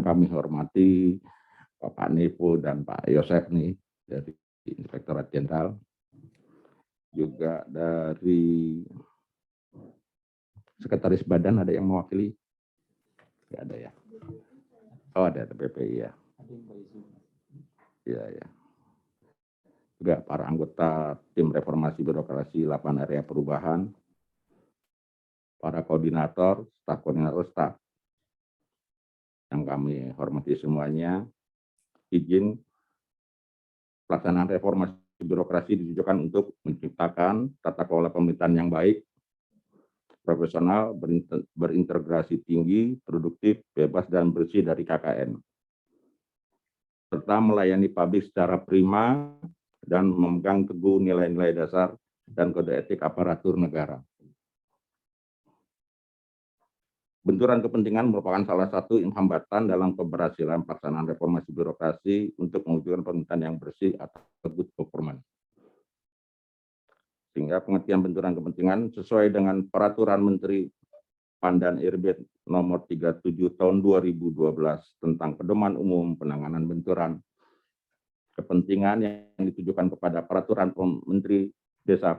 yang kami hormati Pak Nifu dan Pak Yosef nih dari Inspektorat Jenderal, juga dari Sekretaris Badan ada yang mewakili? Tidak ada ya? Oh ada PPI ya. Iya ya. Juga para anggota tim reformasi birokrasi 8 area perubahan, para koordinator, staf yang kami hormati semuanya. Izin pelaksanaan reformasi birokrasi ditujukan untuk menciptakan tata kelola pemerintahan yang baik, profesional, berintegrasi tinggi, produktif, bebas, dan bersih dari KKN, serta melayani publik secara prima dan memegang teguh nilai-nilai dasar dan kode etik aparatur negara. Benturan kepentingan merupakan salah satu hambatan dalam keberhasilan pelaksanaan reformasi birokrasi untuk mewujudkan pemerintahan yang bersih atau good government. Sehingga pengertian benturan kepentingan sesuai dengan Peraturan Menteri PAN dan RB nomor 37 tahun 2012 tentang pedoman umum penanganan benturan kepentingan yang ditujukan kepada Peraturan Menteri Desa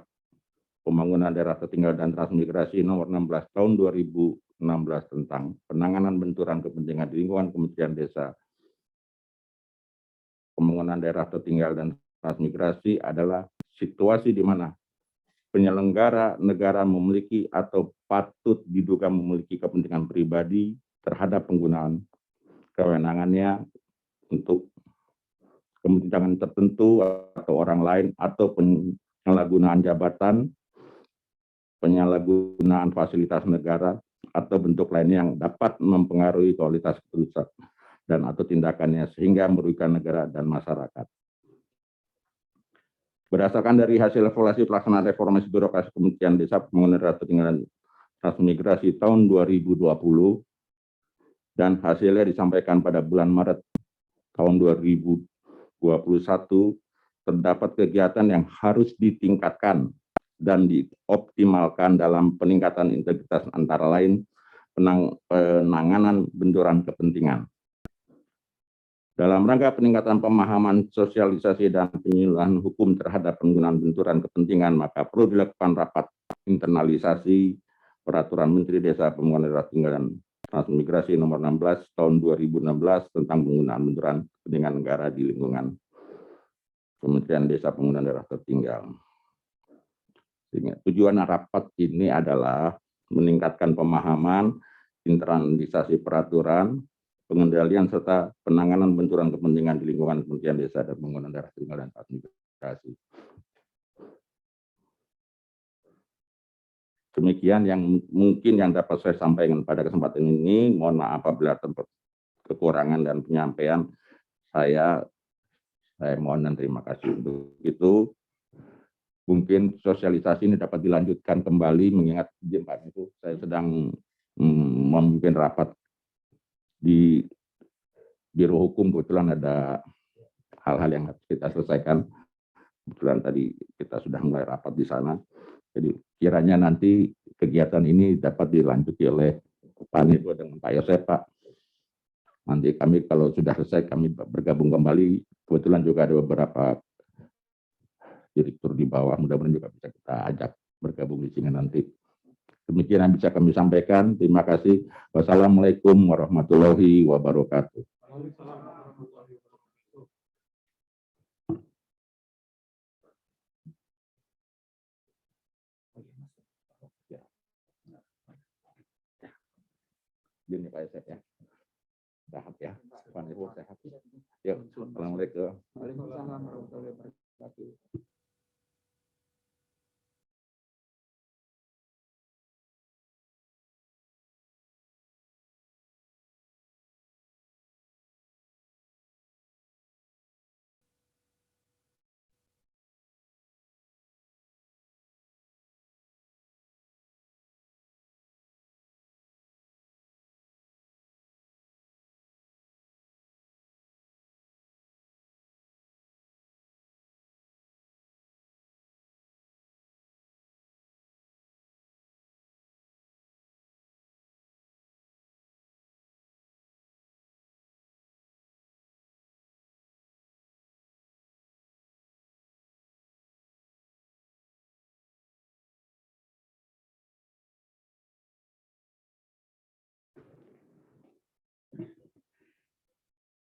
Pembangunan Daerah Tertinggal dan Transmigrasi nomor 16 tahun 2016 tentang penanganan benturan kepentingan di lingkungan Kementerian Desa Pembangunan Daerah Tertinggal dan Transmigrasi adalah situasi di mana penyelenggara negara memiliki atau patut diduga memiliki kepentingan pribadi terhadap penggunaan kewenangannya untuk kepentingan tertentu atau orang lain atau penyalahgunaan jabatan, penyalahgunaan fasilitas negara, atau bentuk lainnya yang dapat mempengaruhi kualitas keputusan dan atau tindakannya sehingga merugikan negara dan masyarakat. Berdasarkan dari hasil evaluasi pelaksanaan reformasi birokrasi Kementerian Desa Pembangunan Daerah Tertinggal dan Transmigrasi tahun 2020 dan hasilnya disampaikan pada bulan Maret tahun 2021, terdapat kegiatan yang harus ditingkatkan dan dioptimalkan dalam peningkatan integritas antara lain penanganan benturan kepentingan. Dalam rangka peningkatan pemahaman, sosialisasi, dan penyuluhan hukum terhadap penggunaan benturan kepentingan, maka perlu dilakukan rapat internalisasi Peraturan Menteri Desa Pembangunan Daerah Tertinggal dan Transmigrasi nomor 16 tahun 2016 tentang penggunaan benturan kepentingan negara di lingkungan Kementerian Desa Pembangunan Daerah Tertinggal. Tujuan rapat ini adalah meningkatkan pemahaman, internalisasi peraturan, pengendalian serta penanganan benturan kepentingan di lingkungan Kementerian Desa dan Pembangunan Daerah Tertinggal dan Transmigrasi. Demikian yang mungkin yang dapat saya sampaikan pada kesempatan ini. Mohon maaf apabila terdapat kekurangan dan penyampaian saya mohon dan terima kasih. Untuk itu mungkin sosialisasi ini dapat dilanjutkan kembali, mengingat Pak itu saya sedang memimpin rapat di Biro Hukum, kebetulan ada hal-hal yang harus kita selesaikan. Kebetulan tadi kita sudah mulai rapat di sana. Jadi kiranya nanti kegiatan ini dapat dilanjuti oleh Pak Nifu dengan Pak Yosef, Pak. Nanti kami kalau sudah selesai kami bergabung kembali. Kebetulan juga ada beberapa direktur di bawah, mudah-mudahan juga bisa kita ajak bergabung di sini nanti. Demikian yang bisa kami sampaikan. Terima kasih. Wassalamualaikum warahmatullahi wabarakatuh. Gini Pak Yosef ya. Sehat ya. Pak Nifu sehat. Yuk, assalamualaikum. Waalaikumsalam warahmatullahi wabarakatuh.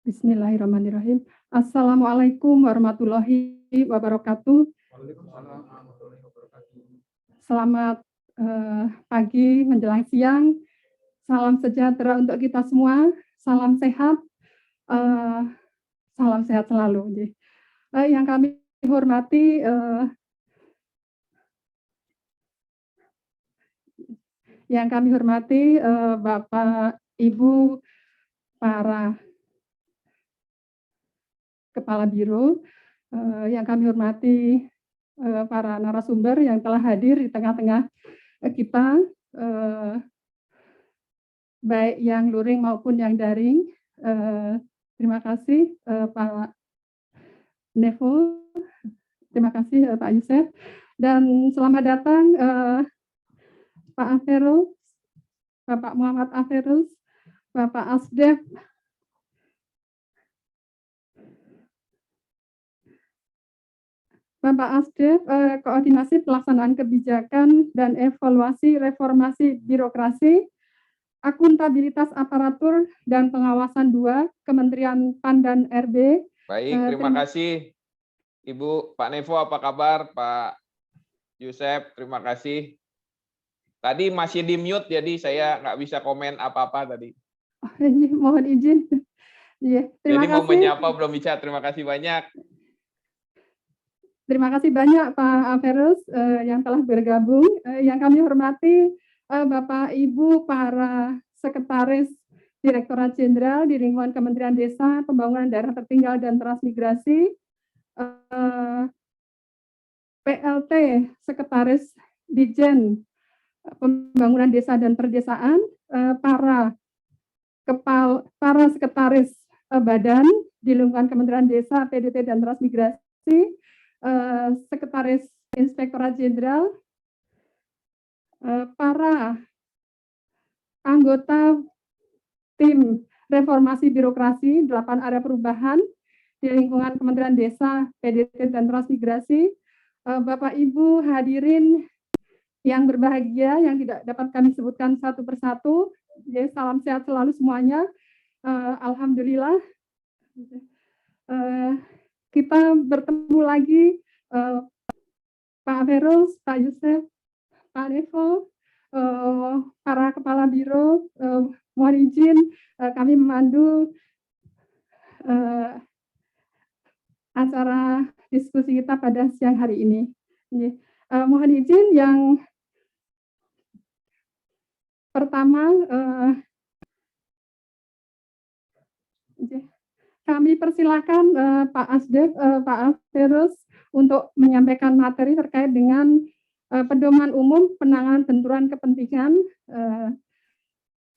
Bismillahirrahmanirrahim. Assalamualaikum warahmatullahi wabarakatuh. Selamat pagi menjelang siang. Salam sejahtera untuk kita semua. Salam sehat. Salam sehat selalu. Yang kami hormati Bapak, Ibu, para Kepala Biro, yang kami hormati para narasumber yang telah hadir di tengah-tengah kita, baik yang luring maupun yang daring. Terima kasih Pak Nevo, terima kasih Pak Yusef, dan selamat datang Pak Aferus, Bapak Muhammad Aferus, Bapak Asdef, Koordinasi Pelaksanaan Kebijakan dan Evaluasi Reformasi Birokrasi, Akuntabilitas Aparatur dan Pengawasan 2, Kementerian PAN dan RB. Baik, terima kasih Ibu. Pak Nevo, apa kabar? Pak Yusef, terima kasih. Tadi masih di mute, jadi saya nggak bisa komen apa-apa tadi. Mohon izin. Jadi mau menyapa belum bisa, terima kasih banyak. Terima kasih banyak Pak Aferus yang telah bergabung. Yang kami hormati Bapak Ibu para Sekretaris Direktorat Jenderal di lingkungan Kementerian Desa, Pembangunan Daerah Tertinggal dan Transmigrasi, PLT Sekretaris Dijen Pembangunan Desa dan Perdesaan, para sekretaris badan di lingkungan Kementerian Desa, PDT dan Transmigrasi, Sekretaris Inspektorat Jenderal, para anggota tim reformasi birokrasi 8 area perubahan di lingkungan Kementerian Desa, PDT dan Transmigrasi, Bapak Ibu hadirin yang berbahagia yang tidak dapat kami sebutkan satu persatu. Salam sehat selalu semuanya. Alhamdulillah. Kita bertemu lagi Pak Aferus, Pak Yusef, Pak Nevo, para kepala biro. Mohon izin kami memandu acara diskusi kita pada siang hari ini. Mohon izin yang pertama, kami persilakan Pak Asdef, Pak Aferus untuk menyampaikan materi terkait dengan pedoman umum penanganan benturan kepentingan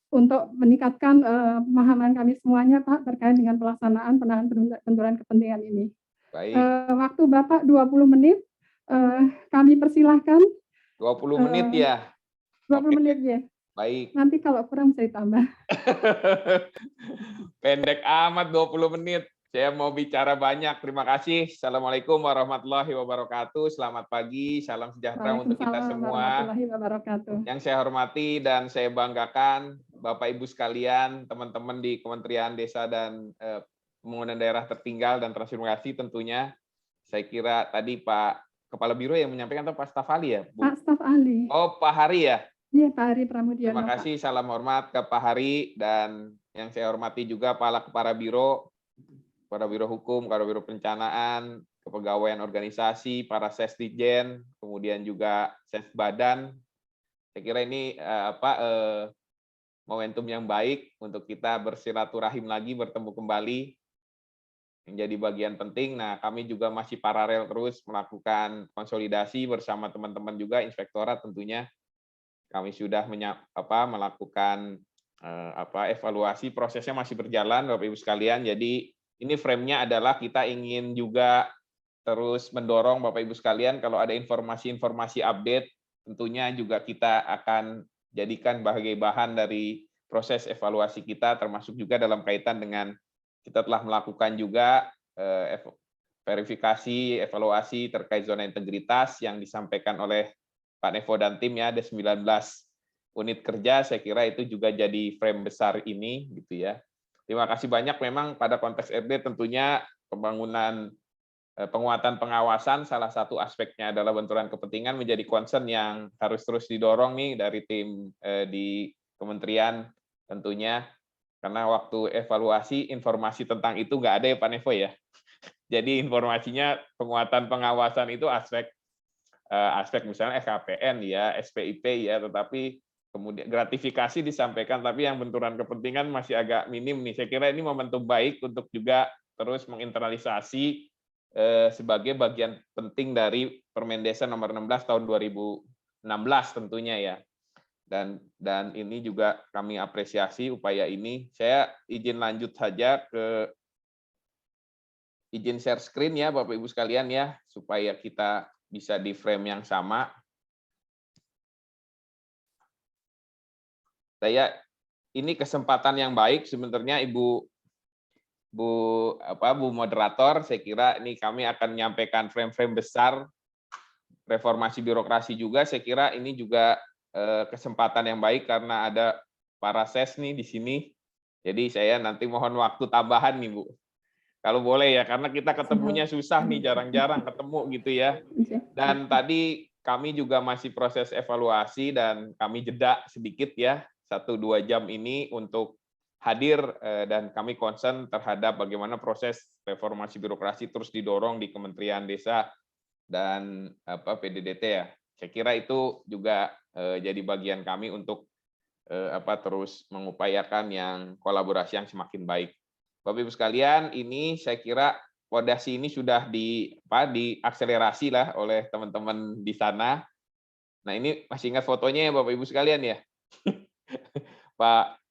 untuk meningkatkan pemahaman kami semuanya, Pak, terkait dengan pelaksanaan penanganan benturan kepentingan ini. Baik. Waktu Bapak 20 menit, kami persilahkan. 20 menit ya? 20 menit ya. Baik. Nanti kalau kurang bisa ditambah. Pendek amat 20 menit. Saya mau bicara banyak. Terima kasih. Assalamualaikum warahmatullahi wabarakatuh. Selamat pagi. Salam sejahtera untuk kita semua. Yang saya hormati dan saya banggakan, Bapak Ibu sekalian, teman-teman di Kementerian Desa dan Pembangunan Daerah Tertinggal dan Transmigrasi tentunya. Saya kira tadi Pak Kepala Biro yang menyampaikan, atau Pak Staf Ahli ya? Bu? Pak Staf Ahli. Oh, Pak Hari ya? Iya, Pak Hari Pramudiono. Terima kasih, salam hormat ke Pak Hari, dan yang saya hormati juga Kepala Biro, Kepala Biro Hukum, Kepala Biro Perencanaan, Kepegawaian Organisasi, para Sesdijen, kemudian juga Sesbadan. Saya kira ini momentum yang baik untuk kita bersilaturahim lagi, bertemu kembali, menjadi bagian penting. Nah, kami juga masih paralel terus melakukan konsolidasi bersama teman-teman juga, inspektorat tentunya. Kami sudah melakukan evaluasi, prosesnya masih berjalan, Bapak Ibu sekalian. Jadi ini frame-nya adalah kita ingin juga terus mendorong Bapak Ibu sekalian kalau ada informasi-informasi update, tentunya juga kita akan jadikan sebagai bahan dari proses evaluasi kita, termasuk juga dalam kaitan dengan kita telah melakukan juga verifikasi, evaluasi terkait zona integritas yang disampaikan oleh Pak Nevo dan tim ya, ada 19 unit kerja, saya kira itu juga jadi frame besar ini gitu ya. Terima kasih banyak. Memang pada konteks RD tentunya penguatan pengawasan salah satu aspeknya adalah benturan kepentingan menjadi concern yang harus terus didorong nih dari tim di kementerian tentunya, karena waktu evaluasi informasi tentang itu nggak ada ya Pak Nevo ya. Jadi informasinya penguatan pengawasan itu aspek misalnya SKPN ya, SPIP ya, tetapi kemudian gratifikasi disampaikan, tapi yang benturan kepentingan masih agak minim nih. Saya kira ini momentum baik untuk juga terus menginternalisasi sebagai bagian penting dari Permendesa nomor 16 tahun 2016 tentunya ya. Dan ini juga kami apresiasi upaya ini. Saya izin lanjut saja ke izin share screen ya Bapak Ibu sekalian ya, supaya kita bisa di frame yang sama. Ini kesempatan yang baik sebenarnya Bu moderator, saya kira ini kami akan menyampaikan frame-frame besar reformasi birokrasi juga. Saya kira ini juga kesempatan yang baik karena ada para ses nih di sini. Jadi saya nanti mohon waktu tambahan nih Bu. Kalau boleh ya, karena kita ketemunya susah nih, jarang-jarang ketemu gitu ya. Dan tadi kami juga masih proses evaluasi dan kami jeda sedikit ya, 1-2 jam ini untuk hadir dan kami concern terhadap bagaimana proses reformasi birokrasi terus didorong di Kementerian Desa dan PDDT ya. Saya kira itu juga jadi bagian kami untuk terus mengupayakan yang kolaborasi yang semakin baik. Bapak Ibu sekalian, ini saya kira fondasi ini sudah diakselerasi lah oleh teman-teman di sana. Nah, ini masih ingat fotonya ya Bapak Ibu sekalian ya. Pak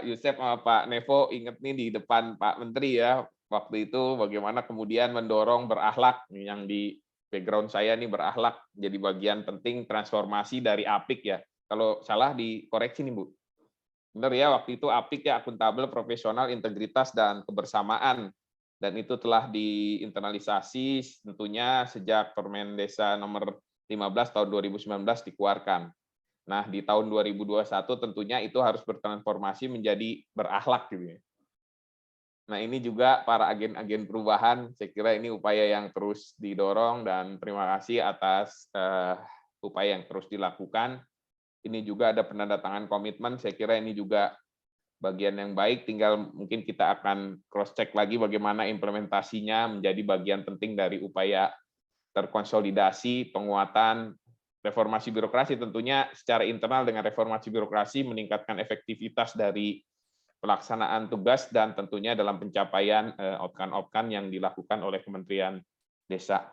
Yusef sama Pak Nevo ingat nih di depan Pak Menteri ya, waktu itu bagaimana kemudian mendorong berakhlak, yang di background saya nih berakhlak jadi bagian penting transformasi dari APIK ya. Kalau salah dikoreksi nih Bu. Benar ya, waktu itu APIK ya, akuntabel, profesional, integritas, dan kebersamaan. Dan itu telah diinternalisasi tentunya sejak Permen Desa nomor 15 tahun 2019 dikeluarkan. Nah, di tahun 2021 tentunya itu harus bertransformasi menjadi berakhlak gitu ya. Nah, ini juga para agen-agen perubahan, saya kira ini upaya yang terus didorong dan terima kasih atas upaya yang terus dilakukan. Ini juga ada penandatangan komitmen, saya kira ini juga bagian yang baik, tinggal mungkin kita akan cross-check lagi bagaimana implementasinya menjadi bagian penting dari upaya terkonsolidasi, penguatan, reformasi birokrasi tentunya secara internal dengan reformasi birokrasi meningkatkan efektivitas dari pelaksanaan tugas dan tentunya dalam pencapaian outcome-outcome yang dilakukan oleh Kementerian Desa.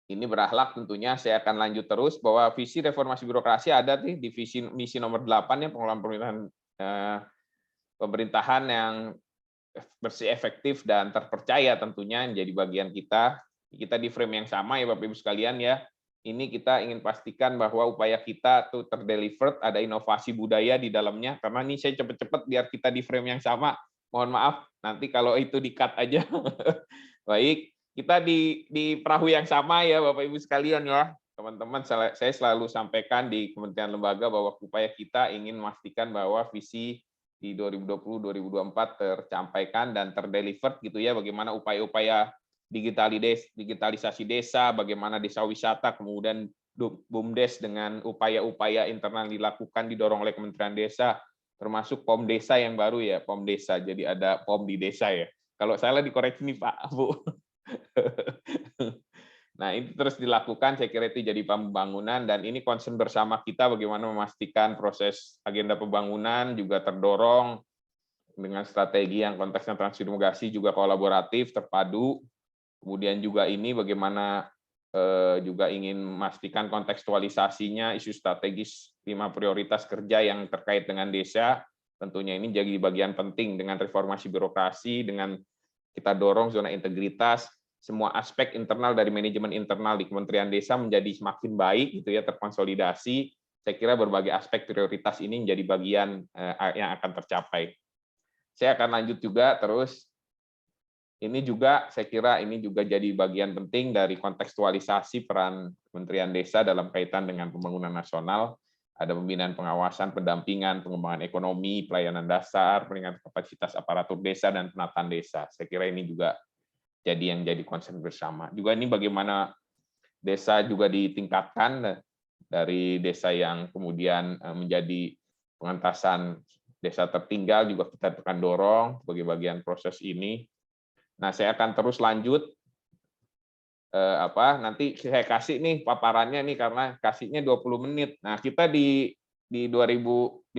Ini berakhlak tentunya saya akan lanjut terus bahwa visi reformasi birokrasi ada di misi nomor 8 ya, pengelolaan pemerintahan yang bersih, efektif dan terpercaya tentunya menjadi bagian kita. Kita di frame yang sama ya Bapak Ibu sekalian ya. Ini kita ingin pastikan bahwa upaya kita tuh terdelivered, ada inovasi budaya di dalamnya, karena ini saya cepet-cepet biar kita di frame yang sama. Mohon maaf, nanti kalau itu di-cut aja. Baik, kita di perahu yang sama ya Bapak Ibu sekalian ya. Teman-teman, saya selalu sampaikan di kementerian lembaga bahwa upaya kita ingin memastikan bahwa visi di 2020-2024 tercampaikan dan terdelivered gitu ya, bagaimana upaya-upaya digitalisasi desa, bagaimana desa wisata, kemudian BUMDes dengan upaya-upaya internal dilakukan didorong oleh Kementerian Desa, termasuk POM Desa yang baru ya, POM Desa. Jadi ada POM di desa ya. Kalau salah dikoreksi nih Pak, Bu. Nah, ini terus dilakukan, saya kira itu jadi pembangunan, dan ini concern bersama kita bagaimana memastikan proses agenda pembangunan juga terdorong dengan strategi yang konteksnya transmigrasi juga kolaboratif, terpadu. Kemudian juga ini bagaimana juga ingin memastikan kontekstualisasinya isu strategis 5 prioritas kerja yang terkait dengan desa. Tentunya ini jadi bagian penting dengan reformasi birokrasi, dengan kita dorong zona integritas, semua aspek internal dari manajemen internal di Kementerian Desa menjadi semakin baik gitu ya, terkonsolidasi. Saya kira berbagai aspek prioritas ini menjadi bagian yang akan tercapai. Saya akan lanjut juga terus. Ini juga saya kira ini juga jadi bagian penting dari kontekstualisasi peran Kementerian Desa dalam kaitan dengan pembangunan nasional. ada pembinaan pengawasan, pendampingan, pengembangan ekonomi, pelayanan dasar, peningkatan kapasitas aparatur desa, dan penataan desa. Saya kira ini juga jadi concern bersama. Juga ini bagaimana desa juga ditingkatkan dari desa yang kemudian menjadi pengentasan desa tertinggal juga kita akan dorong sebagai bagian proses ini. Nah, saya akan terus lanjut. Nanti saya kasih nih paparannya nih karena kasihnya 20 menit. Nah, kita di 2050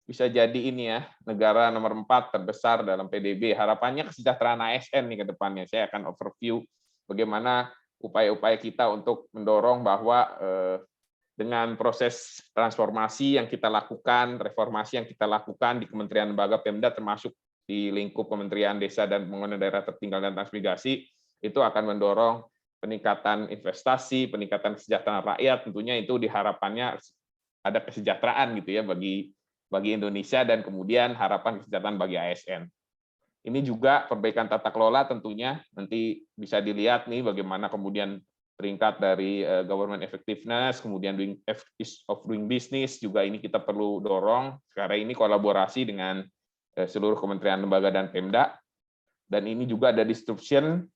bisa jadi ini ya, negara nomor 4 terbesar dalam PDB. Harapannya kesejahteraan ASN nih ke depannya. Saya akan overview bagaimana upaya-upaya kita untuk mendorong bahwa dengan proses transformasi yang kita lakukan, reformasi yang kita lakukan di Kementerian Lembaga Pemda termasuk di lingkup Kementerian Desa dan Pembangunan Daerah Tertinggal dan Transmigrasi, itu akan mendorong peningkatan investasi, peningkatan kesejahteraan rakyat, tentunya itu diharapannya ada kesejahteraan gitu ya bagi Indonesia dan kemudian harapan kesejahteraan bagi ASN. Ini juga perbaikan tata kelola tentunya nanti bisa dilihat nih bagaimana kemudian peringkat dari government effectiveness, kemudian ease of doing business juga ini kita perlu dorong. Sekarang ini kolaborasi dengan seluruh kementerian lembaga dan Pemda. Dan ini juga ada disruption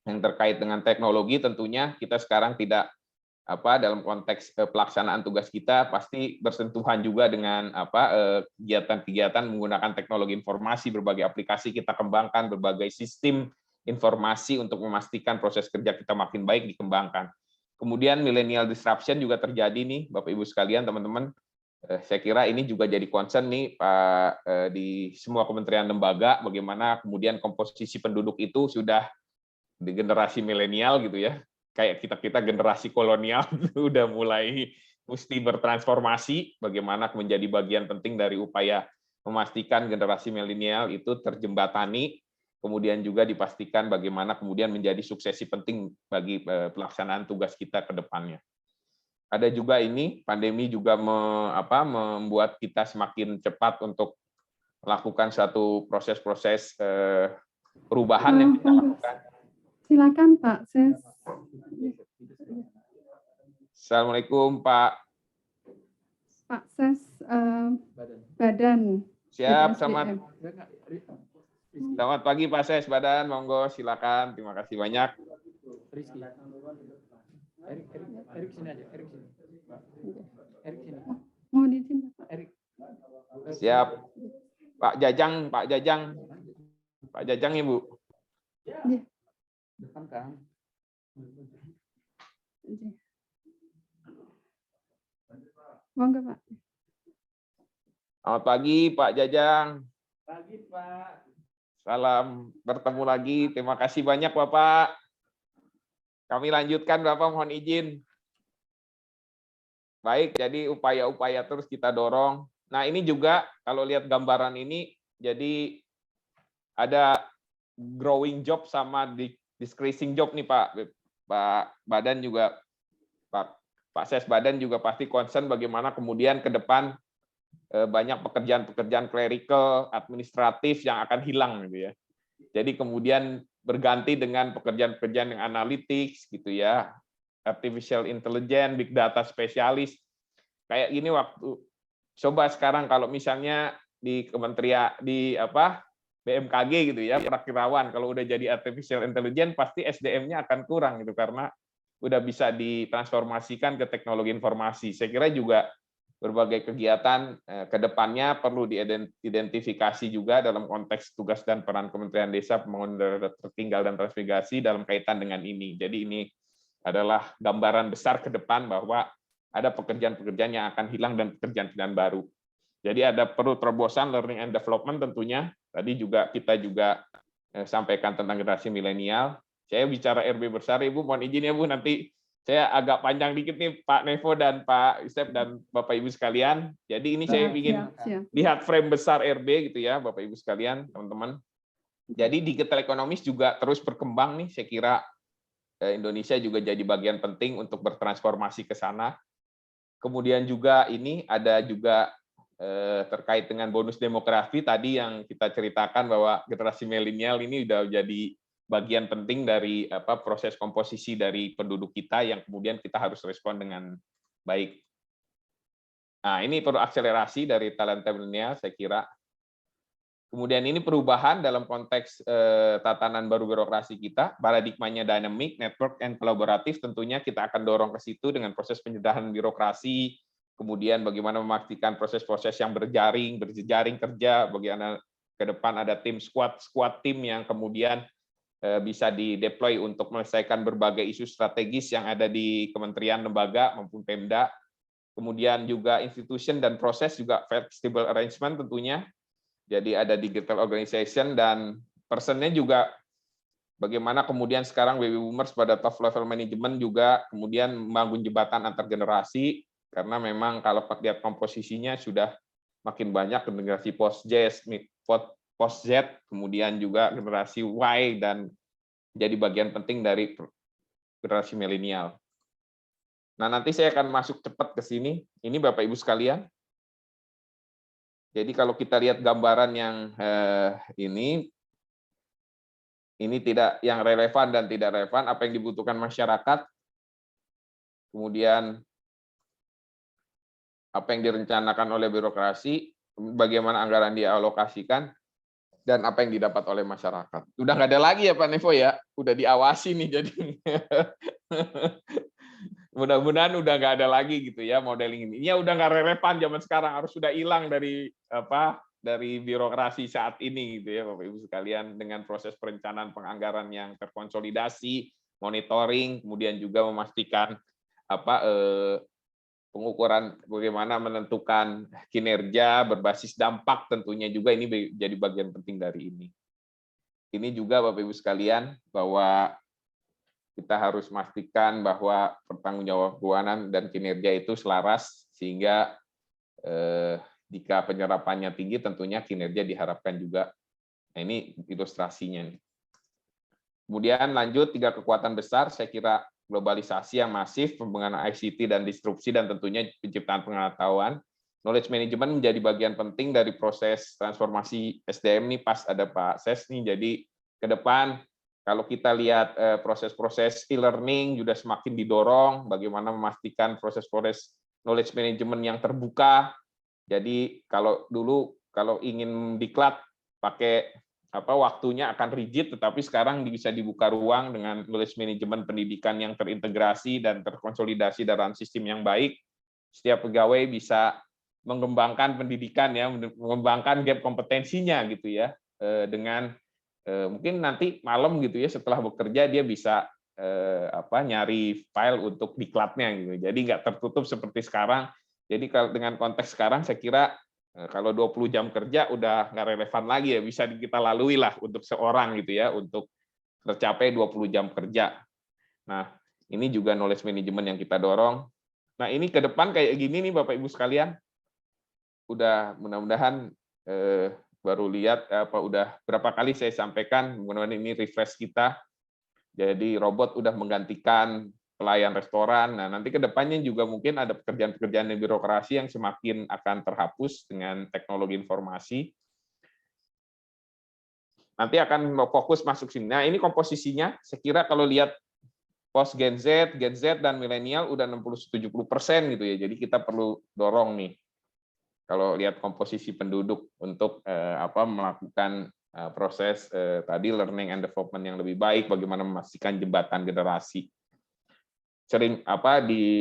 yang terkait dengan teknologi, tentunya kita sekarang tidak dalam konteks pelaksanaan tugas kita pasti bersentuhan juga dengan kegiatan-kegiatan menggunakan teknologi informasi, berbagai aplikasi kita kembangkan, berbagai sistem informasi untuk memastikan proses kerja kita makin baik dikembangkan. Kemudian millennial disruption juga terjadi nih, Bapak Ibu sekalian, teman-teman. Saya kira ini juga jadi concern nih Pak di semua kementerian lembaga, bagaimana kemudian komposisi penduduk itu sudah di generasi milenial gitu ya, kayak kita generasi kolonial udah mulai mesti bertransformasi, bagaimana menjadi bagian penting dari upaya memastikan generasi milenial itu terjembatani, kemudian juga dipastikan bagaimana kemudian menjadi suksesi penting bagi pelaksanaan tugas kita ke depannya. Ada juga ini pandemi juga membuat kita semakin cepat untuk melakukan suatu proses-proses perubahan yang kita lakukan. Silakan Pak Ses. Assalamualaikum Pak. Pak Ses Badan. Siap, selamat pagi Pak Ses Badan, monggo silakan. Terima kasih banyak. Erik sini aja, Erik sini. Erik sini. Mohon izin Pak. Erik. Siap. Pak Jajang Ibu. Iya. Depan Kang. Monggo Pak. Selamat pagi Pak Jajang. Pagi Pak. Salam bertemu lagi. Terima kasih banyak Bapak. Kami lanjutkan Bapak, mohon izin. Baik, jadi upaya-upaya terus kita dorong. Nah ini juga kalau lihat gambaran ini, jadi ada growing job sama decreasing job nih Pak Badan juga, Pak Ses Badan juga pasti concern bagaimana kemudian ke depan banyak pekerjaan-pekerjaan clerical, administratif yang akan hilang gitu ya. Jadi kemudian berganti dengan pekerjaan-pekerjaan yang analytics gitu ya, artificial intelligence, big data spesialis. Kayak gini waktu coba sekarang kalau misalnya di kementerian BMKG gitu ya, perakirawan kalau udah jadi artificial intelligence pasti SDM-nya akan kurang gitu karena udah bisa ditransformasikan ke teknologi informasi. Saya kira juga berbagai kegiatan ke depannya perlu diidentifikasi juga dalam konteks tugas dan peran Kementerian Desa, Pembangunan Daerah Tertinggal dan Transmigrasi dalam kaitan dengan ini. Jadi ini adalah gambaran besar ke depan bahwa ada pekerjaan-pekerjaan yang akan hilang dan pekerjaan-pekerjaan baru. Jadi ada perlu terobosan learning and development tentunya. Tadi juga kita juga sampaikan tentang generasi milenial. Saya bicara RB besar, Ibu, mohon izin ya Bu, nanti saya agak panjang dikit nih Pak Nevo dan Pak Yusef dan Bapak Ibu sekalian. Jadi ini saya ingin lihat frame besar RB gitu ya, Bapak Ibu sekalian, teman-teman. Jadi digital ekonomis juga terus berkembang nih, saya kira Indonesia juga jadi bagian penting untuk bertransformasi ke sana. Kemudian juga ini ada juga terkait dengan bonus demografi tadi yang kita ceritakan bahwa generasi milenial ini udah jadi bagian penting dari proses komposisi dari penduduk kita yang kemudian kita harus respon dengan baik. Nah, ini perlu akselerasi dari talenta milenial, saya kira. Kemudian ini perubahan dalam konteks tatanan baru birokrasi kita, paradigmanya dynamic, network, and kolaboratif, tentunya kita akan dorong ke situ dengan proses penyederhanaan birokrasi, kemudian bagaimana memastikan proses-proses yang berjejaring kerja, bagaimana ke depan ada tim squad tim yang kemudian bisa dideploy untuk menyelesaikan berbagai isu strategis yang ada di kementerian, lembaga, maupun Pemda. Kemudian juga institution dan proses juga flexible arrangement tentunya. Jadi ada digital organization dan personnya juga bagaimana kemudian sekarang baby boomers pada top level management juga kemudian membangun jembatan antar generasi, karena memang kalau lihat komposisinya sudah makin banyak generasi post Z, kemudian juga generasi Y, dan jadi bagian penting dari generasi milenial. Nah, nanti saya akan masuk cepat ke sini. Ini Bapak Ibu sekalian. Jadi kalau kita lihat gambaran yang ini tidak yang relevan dan tidak relevan, apa yang dibutuhkan masyarakat, kemudian apa yang direncanakan oleh birokrasi, bagaimana anggaran dialokasikan, dan apa yang didapat oleh masyarakat. Udah nggak ada lagi ya Pak Nevo ya, udah diawasi nih jadi. Mudah-mudahan udah nggak ada lagi gitu ya modeling ini. Ya udah nggak relevan zaman sekarang, harus sudah hilang dari birokrasi saat ini gitu ya Bapak Ibu sekalian, dengan proses perencanaan penganggaran yang terkonsolidasi, monitoring, kemudian juga memastikan pengukuran bagaimana menentukan kinerja berbasis dampak, tentunya juga ini jadi bagian penting dari ini. Ini juga Bapak Ibu sekalian bahwa kita harus memastikan bahwa pertanggungjawaban keuangan dan kinerja itu selaras, sehingga jika penyerapannya tinggi tentunya kinerja diharapkan juga. Nah, ini ilustrasinya. Kemudian lanjut, 3 kekuatan besar, saya kira globalisasi yang masif, penggunaan ICT dan disrupsi, dan tentunya penciptaan pengetahuan. Knowledge management menjadi bagian penting dari proses transformasi SDM nih, pas ada Pak Ses nih. Jadi ke depan kalau kita lihat proses-proses e-learning sudah semakin didorong, bagaimana memastikan proses-proses knowledge management yang terbuka. Jadi kalau dulu kalau ingin diklat pakai waktunya akan rigid, tetapi sekarang bisa dibuka ruang dengan knowledge management pendidikan yang terintegrasi dan terkonsolidasi dalam sistem yang baik. Setiap pegawai bisa mengembangkan pendidikan ya, mengembangkan gap kompetensinya gitu ya, dengan mungkin nanti malam gitu ya setelah bekerja dia bisa nyari file untuk diklatnya gitu. Jadi nggak tertutup seperti sekarang. Jadi kalau dengan konteks sekarang saya kira kalau 20 jam kerja udah nggak relevan lagi ya, bisa kita lalui lah untuk seorang gitu ya, untuk tercapai 20 jam kerja. Nah, ini juga knowledge management yang kita dorong. Nah, ini ke depan kayak gini nih Bapak Ibu sekalian. Udah mudah-mudahan baru lihat udah berapa kali saya sampaikan, mudah-mudahan ini refresh kita. Jadi robot udah menggantikan pelayan restoran. Nah, nanti ke depannya juga mungkin ada pekerjaan-pekerjaan di birokrasi yang semakin akan terhapus dengan teknologi informasi. Nanti akan fokus masuk sini. Nah, ini komposisinya, saya kira kalau lihat post Gen Z dan milenial udah 60-70% gitu ya. Jadi kita perlu dorong nih. Kalau lihat komposisi penduduk untuk melakukan proses tadi learning and development yang lebih baik, bagaimana memastikan jembatan generasi. Sering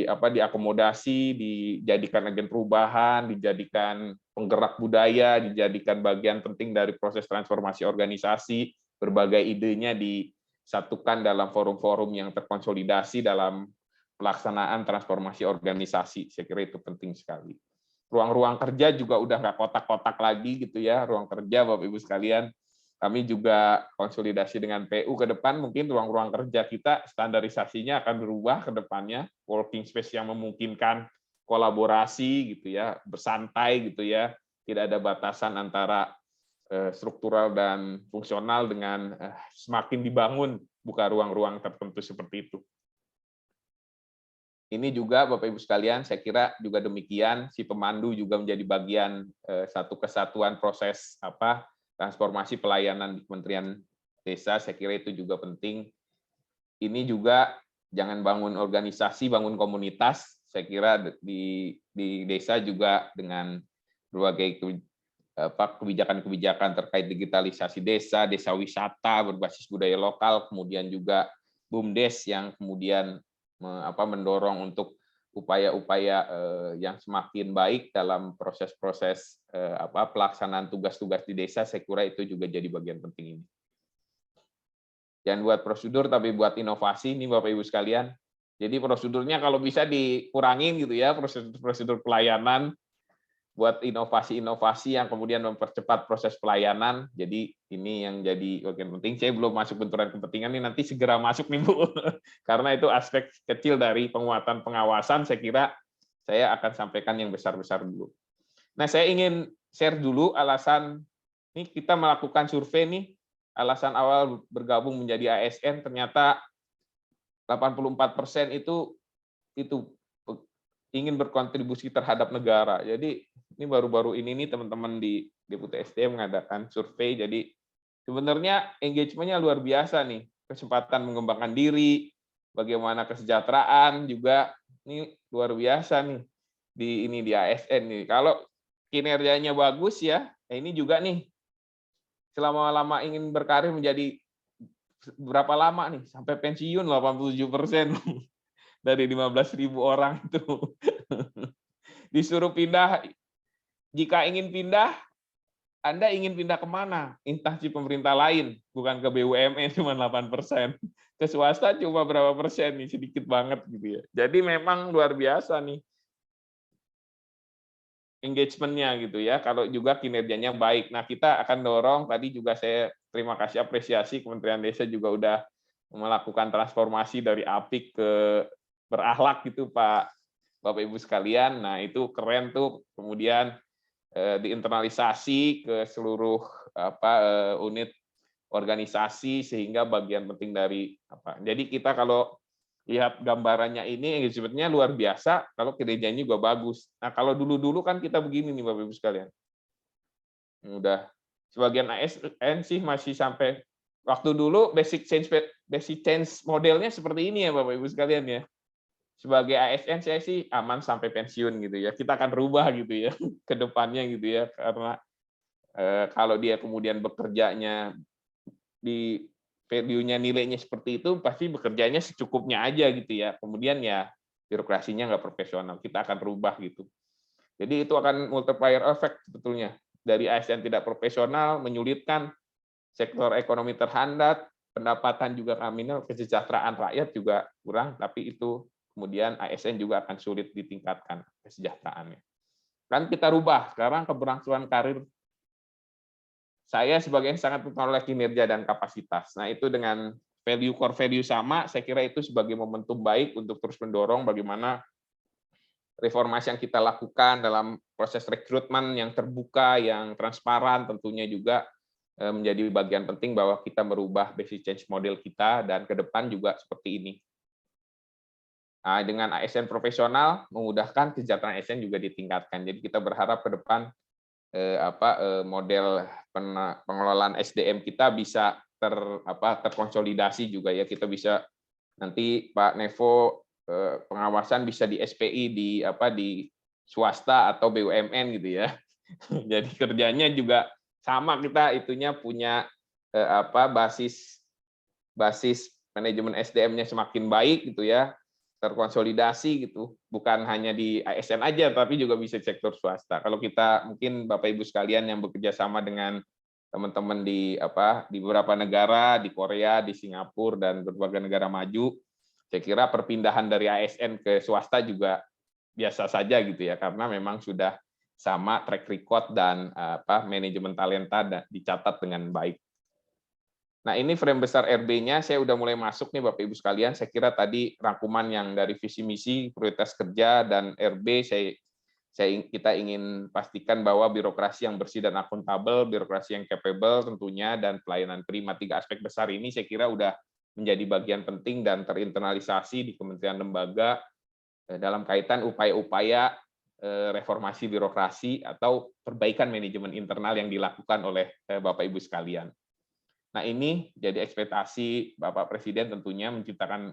diakomodasi, dijadikan agen perubahan, dijadikan penggerak budaya, dijadikan bagian penting dari proses transformasi organisasi, berbagai idenya disatukan dalam forum-forum yang terkonsolidasi dalam pelaksanaan transformasi organisasi. Saya kira itu penting sekali. Ruang-ruang kerja juga udah nggak kotak-kotak lagi gitu ya, ruang kerja Bapak Ibu sekalian. Kami juga konsolidasi dengan PU ke depan, mungkin ruang-ruang kerja kita standarisasinya akan berubah ke depannya, working space yang memungkinkan kolaborasi gitu ya, bersantai gitu ya, tidak ada batasan antara struktural dan fungsional, dengan semakin dibangun buka ruang-ruang tertentu seperti itu. Ini juga Bapak Ibu sekalian, saya kira juga demikian, si pemandu juga menjadi bagian satu kesatuan proses transformasi pelayanan di Kementerian Desa, saya kira itu juga penting. Ini juga jangan bangun organisasi, bangun komunitas. saya kira di desa juga dengan berbagai kebijakan-kebijakan terkait digitalisasi desa, desa wisata berbasis budaya lokal, kemudian juga BUMDes yang kemudian mendorong untuk upaya-upaya yang semakin baik dalam proses-proses pelaksanaan tugas-tugas di desa, saya kira itu juga jadi bagian penting ini. Jangan buat prosedur, tapi buat inovasi nih Bapak Ibu sekalian. Jadi prosedurnya kalau bisa dikurangin gitu ya, prosedur pelayanan, buat inovasi-inovasi yang kemudian mempercepat proses pelayanan. Jadi ini yang jadi bagian penting. Saya belum masuk benturan kepentingan ini, nanti segera masuk nih Bu. Karena itu aspek kecil dari penguatan pengawasan, saya kira saya akan sampaikan yang besar-besar dulu. Nah, saya ingin share dulu alasan, ini kita melakukan survei nih, alasan awal bergabung menjadi ASN, ternyata 84% itu ingin berkontribusi terhadap negara. Jadi ini baru-baru ini nih teman-teman di Deputi SDM mengadakan survei. Jadi sebenarnya engagement-nya luar biasa nih. Kesempatan mengembangkan diri, bagaimana kesejahteraan juga ini luar biasa nih di ASN nih. Kalau kinerjanya bagus ya, ini juga nih selama-lama ingin berkarir menjadi berapa lama nih sampai pensiun 87% dari 15.000 orang itu. Disuruh pindah, jika ingin pindah, Anda ingin pindah kemana? Instansi pemerintah lain, bukan ke BUMN cuma 8%. Ke swasta cuma berapa persen nih, sedikit banget gitu ya. Jadi memang luar biasa nih engagement-nya gitu ya, kalau juga kinerjanya baik. Nah, kita akan dorong, tadi juga saya terima kasih apresiasi Kementerian Desa juga udah melakukan transformasi dari apik ke berakhlak gitu Pak Bapak Ibu sekalian. Nah, itu keren tuh. Kemudian diinternalisasi ke seluruh unit organisasi sehingga bagian penting dari Jadi kita kalau lihat gambarannya ini engagementnya luar biasa, kalau kinerjanya juga bagus. Nah, kalau dulu-dulu kan kita begini nih Bapak Ibu sekalian. Udah sebagian ASN sih masih sampai waktu dulu basic change modelnya seperti ini ya Bapak Ibu sekalian ya. Sebagai ASN saya sih aman sampai pensiun gitu ya. Kita akan rubah gitu ya ke depannya gitu ya, karena kalau dia kemudian bekerjanya di value-nya, nilainya seperti itu, pasti bekerjanya secukupnya aja gitu ya. Kemudian ya birokrasinya nggak profesional, kita akan rubah gitu. Jadi itu akan multiplier effect sebetulnya. Dari ASN tidak profesional, menyulitkan sektor ekonomi terhambat, pendapatan juga kriminal, kesejahteraan rakyat juga kurang, tapi itu kemudian ASN juga akan sulit ditingkatkan kesejahteraannya. Kan kita rubah, sekarang keberlangsungan karir saya sebagai yang sangat mempengaruhi kinerja dan kapasitas. Nah, itu dengan core value sama, saya kira itu sebagai momentum baik untuk terus mendorong bagaimana reformasi yang kita lakukan dalam proses rekrutmen yang terbuka, yang transparan, tentunya juga menjadi bagian penting bahwa kita merubah basic change model kita, dan ke depan juga seperti ini. Nah, dengan ASN profesional, memudahkan kesejahteraan ASN juga ditingkatkan. Jadi kita berharap ke depan model pengelolaan SDM kita bisa terkonsolidasi juga ya. Kita bisa nanti Pak Nevo pengawasan bisa di SPI di swasta atau BUMN gitu ya. Jadi kerjanya juga sama, kita itunya punya basis manajemen SDM-nya semakin baik gitu ya, terkonsolidasi gitu, bukan hanya di ASN aja, tapi juga bisa sektor swasta. Kalau kita mungkin Bapak Ibu sekalian yang bekerja sama dengan teman-teman di beberapa negara, di Korea, di Singapura dan berbagai negara maju, saya kira perpindahan dari ASN ke swasta juga biasa saja gitu ya, karena memang sudah sama track record dan manajemen talenta dicatat dengan baik. Nah, ini frame besar RB-nya, saya udah mulai masuk nih Bapak Ibu sekalian. Saya kira tadi rangkuman yang dari visi misi, prioritas kerja, dan RB, kita ingin pastikan bahwa birokrasi yang bersih dan akuntabel, birokrasi yang capable tentunya, dan pelayanan prima. 3 aspek besar ini saya kira udah menjadi bagian penting dan terinternalisasi di kementerian lembaga dalam kaitan upaya-upaya reformasi birokrasi atau perbaikan manajemen internal yang dilakukan oleh Bapak Ibu sekalian. Nah, ini jadi ekspektasi Bapak Presiden tentunya menciptakan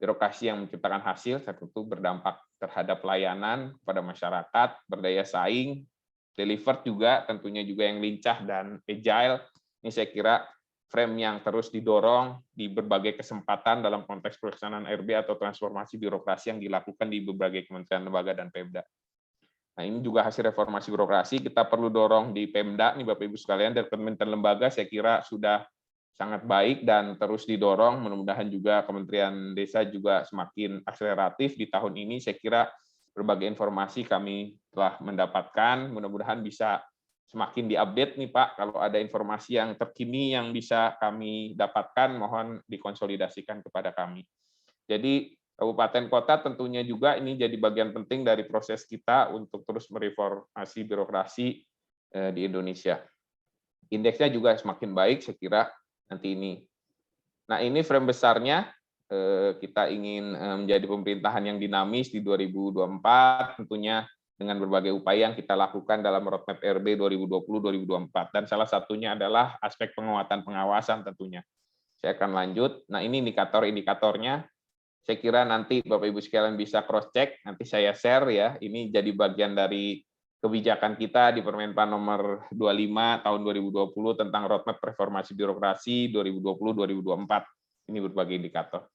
birokrasi yang menciptakan hasil, tentu berdampak terhadap pelayanan kepada masyarakat, berdaya saing, delivered juga, tentunya juga yang lincah dan agile. Ini saya kira frame yang terus didorong di berbagai kesempatan dalam konteks pelaksanaan RB atau transformasi birokrasi yang dilakukan di berbagai kementerian lembaga dan Pemda. Nah, ini juga hasil reformasi birokrasi, kita perlu dorong di Pemda, nih Bapak Ibu sekalian, dari kementerian lembaga saya kira sudah sangat baik dan terus didorong, mudah-mudahan juga Kementerian Desa juga semakin akseleratif di tahun ini. Saya kira berbagai informasi kami telah mendapatkan, mudah-mudahan bisa semakin diupdate nih Pak, kalau ada informasi yang terkini yang bisa kami dapatkan, mohon dikonsolidasikan kepada kami. Jadi kabupaten kota tentunya juga ini jadi bagian penting dari proses kita untuk terus mereformasi birokrasi di Indonesia. Indeksnya juga semakin baik, saya kira nanti ini. Nah, ini frame besarnya, kita ingin menjadi pemerintahan yang dinamis di 2024, tentunya dengan berbagai upaya yang kita lakukan dalam roadmap RB 2020-2024. Dan salah satunya adalah aspek penguatan pengawasan tentunya. Saya akan lanjut. Nah, ini indikator-indikatornya. Saya kira nanti Bapak Ibu sekalian bisa cross-check, nanti saya share ya. Ini jadi bagian dari kebijakan kita di Permenpan nomor 25 tahun 2020 tentang roadmap reformasi birokrasi 2020-2024. Ini berbagai indikator.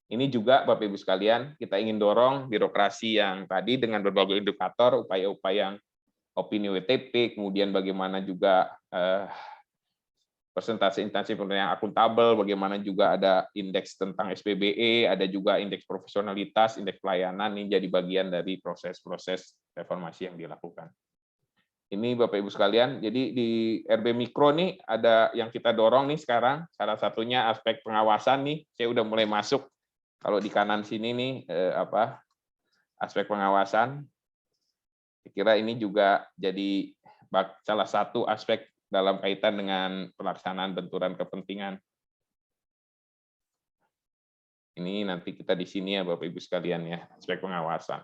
Ini juga Bapak Ibu sekalian, kita ingin dorong birokrasi yang tadi dengan berbagai indikator, upaya-upaya yang opini WTP, kemudian bagaimana juga presentasi instansi pemerintahan yang akuntabel, bagaimana juga ada indeks tentang SPBE, ada juga indeks profesionalitas, indeks pelayanan, ini jadi bagian dari proses-proses reformasi yang dilakukan. Ini Bapak Ibu sekalian, jadi di RB Mikro nih ada yang kita dorong nih sekarang, salah satunya aspek pengawasan nih, saya udah mulai masuk, kalau di kanan sini nih, aspek pengawasan, saya kira ini juga jadi salah satu aspek dalam kaitan dengan pelaksanaan benturan kepentingan. Ini nanti kita di sini ya Bapak Ibu sekalian ya, aspek pengawasan.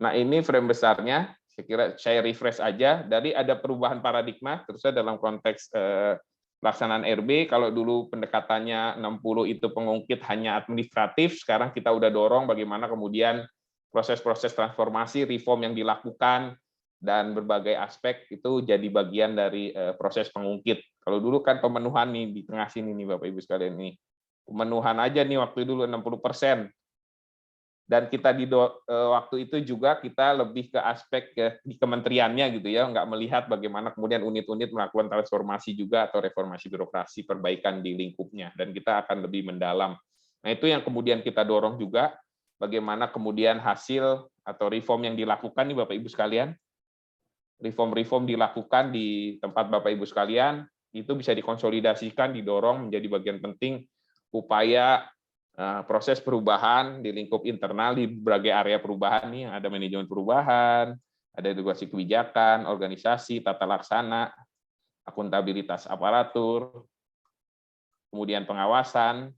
Nah, ini frame besarnya, saya kira saya refresh aja, dari ada perubahan paradigma, terusnya dalam konteks pelaksanaan RB, kalau dulu pendekatannya 60 itu pengungkit hanya administratif, sekarang kita udah dorong bagaimana kemudian proses-proses transformasi, reform yang dilakukan, dan berbagai aspek itu jadi bagian dari proses pengungkit. Kalau dulu kan pemenuhan nih di tengah sini nih Bapak Ibu sekalian nih. Pemenuhan aja nih waktu dulu 60%. Dan kita di waktu itu juga kita lebih ke aspek di kementeriannya gitu ya, nggak melihat bagaimana kemudian unit-unit melakukan transformasi juga atau reformasi birokrasi, perbaikan di lingkupnya, dan kita akan lebih mendalam. Nah, itu yang kemudian kita dorong juga, bagaimana kemudian hasil atau reform yang dilakukan nih Bapak Ibu sekalian, reform-reform dilakukan di tempat Bapak Ibu sekalian, itu bisa dikonsolidasikan, didorong menjadi bagian penting upaya proses perubahan di lingkup internal di berbagai area perubahan nih, ada manajemen perubahan, ada edukasi kebijakan, organisasi, tata laksana, akuntabilitas aparatur, kemudian pengawasan,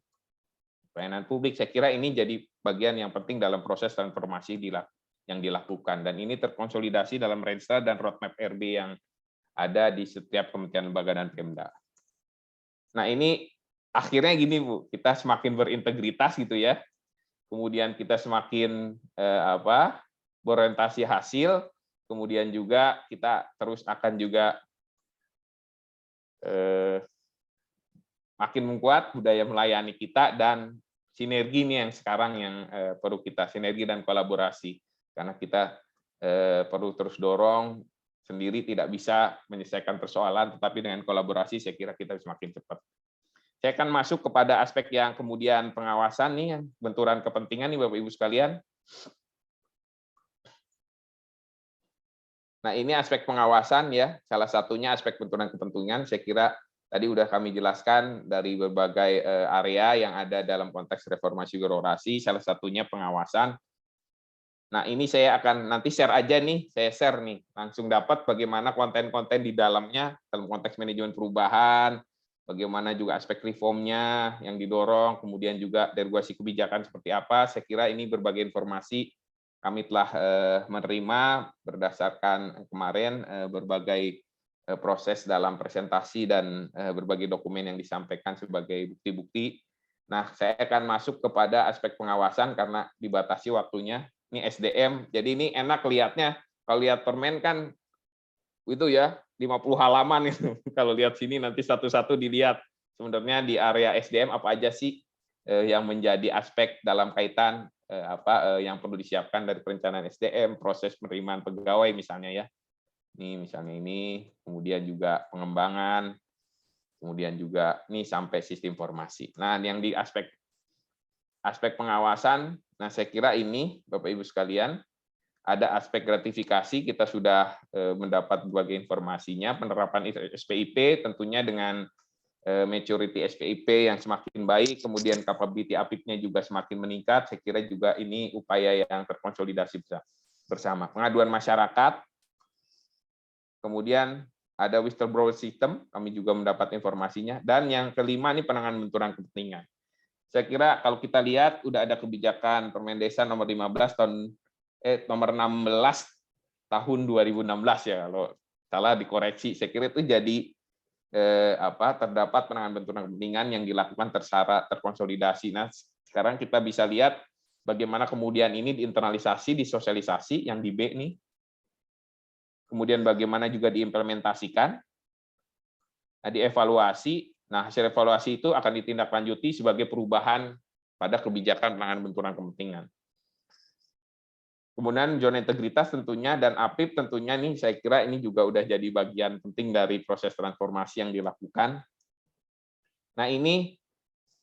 pelayanan publik. Saya kira ini jadi bagian yang penting dalam proses transformasi yang dilakukan, dan ini terkonsolidasi dalam Renstra dan roadmap RB yang ada di setiap kementerian lembaga dan Pemda. Nah, ini akhirnya gini Bu, kita semakin berintegritas gitu ya, kemudian kita semakin berorientasi hasil, kemudian juga kita terus akan juga makin menguat budaya melayani kita, dan sinergi ini yang sekarang yang perlu kita, sinergi dan kolaborasi. Karena kita perlu terus dorong, sendiri tidak bisa menyelesaikan persoalan, tetapi dengan kolaborasi saya kira kita semakin cepat. Saya akan masuk kepada aspek yang kemudian pengawasan nih, benturan kepentingan nih Bapak Ibu sekalian. Nah, ini aspek pengawasan ya, salah satunya aspek benturan kepentingan, saya kira tadi udah kami jelaskan dari berbagai area yang ada dalam konteks reformasi birokrasi, salah satunya pengawasan. Nah, ini saya akan nanti share aja nih, saya share nih, langsung dapat bagaimana konten-konten di dalamnya dalam konteks manajemen perubahan, bagaimana juga aspek reformnya yang didorong, kemudian juga regulasi kebijakan seperti apa. Saya kira ini berbagai informasi kami telah menerima berdasarkan kemarin berbagai proses dalam presentasi dan berbagai dokumen yang disampaikan sebagai bukti-bukti. Nah, saya akan masuk kepada aspek pengawasan karena dibatasi waktunya. Ini SDM, jadi ini enak lihatnya. Kalau lihat permen kan itu ya 50 halaman itu. Kalau lihat sini nanti satu-satu dilihat. Sebenarnya di area SDM apa aja sih yang menjadi aspek dalam kaitan yang perlu disiapkan dari perencanaan SDM, proses penerimaan pegawai misalnya ya. Ini misalnya ini, kemudian juga pengembangan, kemudian juga nih sampai sistem informasi. Nah, yang di aspek pengawasan, nah saya kira ini Bapak Ibu sekalian, ada aspek gratifikasi, kita sudah mendapat berbagai informasinya, penerapan SPIP tentunya dengan maturity SPIP yang semakin baik, kemudian capability APIP-nya juga semakin meningkat, saya kira juga ini upaya yang terkonsolidasi bersama. Pengaduan masyarakat, kemudian ada whistleblower system, kami juga mendapat informasinya, dan yang kelima ini penanganan benturan kepentingan. Saya kira kalau kita lihat udah ada kebijakan Permen Desa nomor 15 nomor 16 tahun 2016 ya, kalau salah dikoreksi. Saya kira itu jadi terdapat penanganan benturan kepentingan yang dilakukan terkonsolidasi. Nah, sekarang kita bisa lihat bagaimana kemudian ini diinternalisasi, disosialisasi yang di B nih. Kemudian bagaimana juga diimplementasikan, nah, dievaluasi. Nah, hasil evaluasi itu akan ditindaklanjuti sebagai perubahan pada kebijakan penanganan benturan kepentingan. Kemudian zona integritas tentunya dan APIP tentunya nih saya kira ini juga udah jadi bagian penting dari proses transformasi yang dilakukan. Nah, ini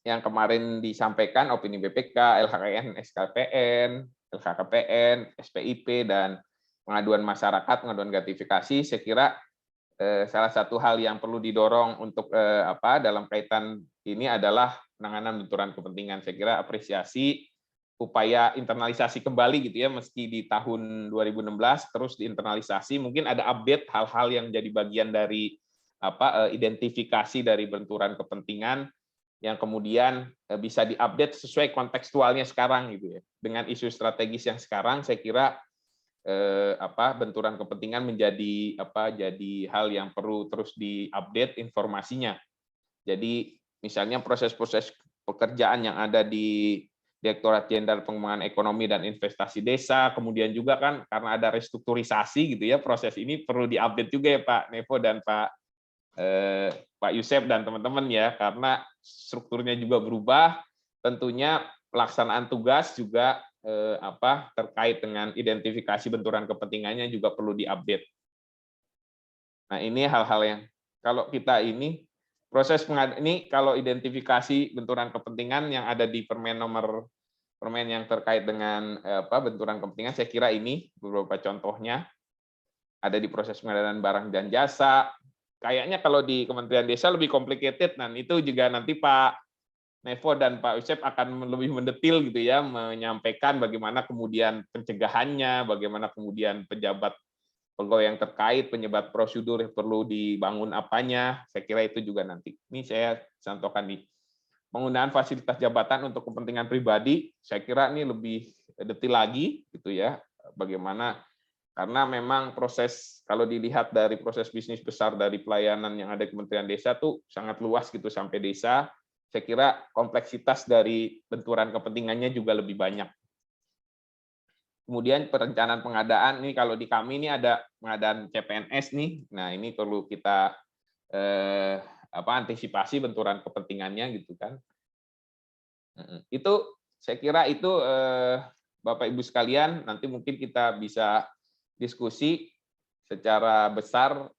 yang kemarin disampaikan opini BPK, LHKN, SKPN, LHKPN, SPIP, dan pengaduan masyarakat, pengaduan gratifikasi, saya kira salah satu hal yang perlu didorong untuk dalam kaitan ini adalah penanganan benturan kepentingan. Saya kira apresiasi upaya internalisasi kembali gitu ya, meski di tahun 2016 terus diinternalisasi, mungkin ada update hal-hal yang jadi bagian dari identifikasi dari benturan kepentingan yang kemudian bisa diupdate sesuai kontekstualnya sekarang gitu ya. Dengan isu strategis yang sekarang saya kira benturan kepentingan menjadi jadi hal yang perlu terus diupdate informasinya. Jadi misalnya proses-proses pekerjaan yang ada di Direktorat Jenderal Pengembangan Ekonomi dan Investasi Desa, kemudian juga kan karena ada restrukturisasi gitu ya, proses ini perlu diupdate juga ya Pak Nevo dan Pak Yusef dan teman-teman ya, karena strukturnya juga berubah, tentunya pelaksanaan tugas juga terkait dengan identifikasi benturan kepentingannya juga perlu diupdate. Nah, ini hal-hal yang kalau kita ini proses ini kalau identifikasi benturan kepentingan yang ada di permen yang terkait dengan benturan kepentingan, saya kira ini beberapa contohnya ada di proses pengadaan barang dan jasa. Kayaknya kalau di Kementerian Desa lebih complicated, dan itu juga nanti Pak Nevo dan Pak Yusef akan lebih mendetil gitu ya, menyampaikan bagaimana kemudian pencegahannya, bagaimana kemudian pejabat pegawai yang terkait, penyebab prosedur yang perlu dibangun apanya, saya kira itu juga nanti. Ini saya contohkan di penggunaan fasilitas jabatan untuk kepentingan pribadi, saya kira ini lebih detail lagi gitu ya, bagaimana karena memang proses kalau dilihat dari proses bisnis besar dari pelayanan yang ada di Kementerian Desa tuh sangat luas gitu sampai desa. Saya kira kompleksitas dari benturan kepentingannya juga lebih banyak. Kemudian perencanaan pengadaan ini kalau di kami ini ada pengadaan CPNS nih. Nah, ini perlu kita antisipasi benturan kepentingannya gitu kan. Itu saya kira itu Bapak Ibu sekalian, nanti mungkin kita bisa diskusi secara besar,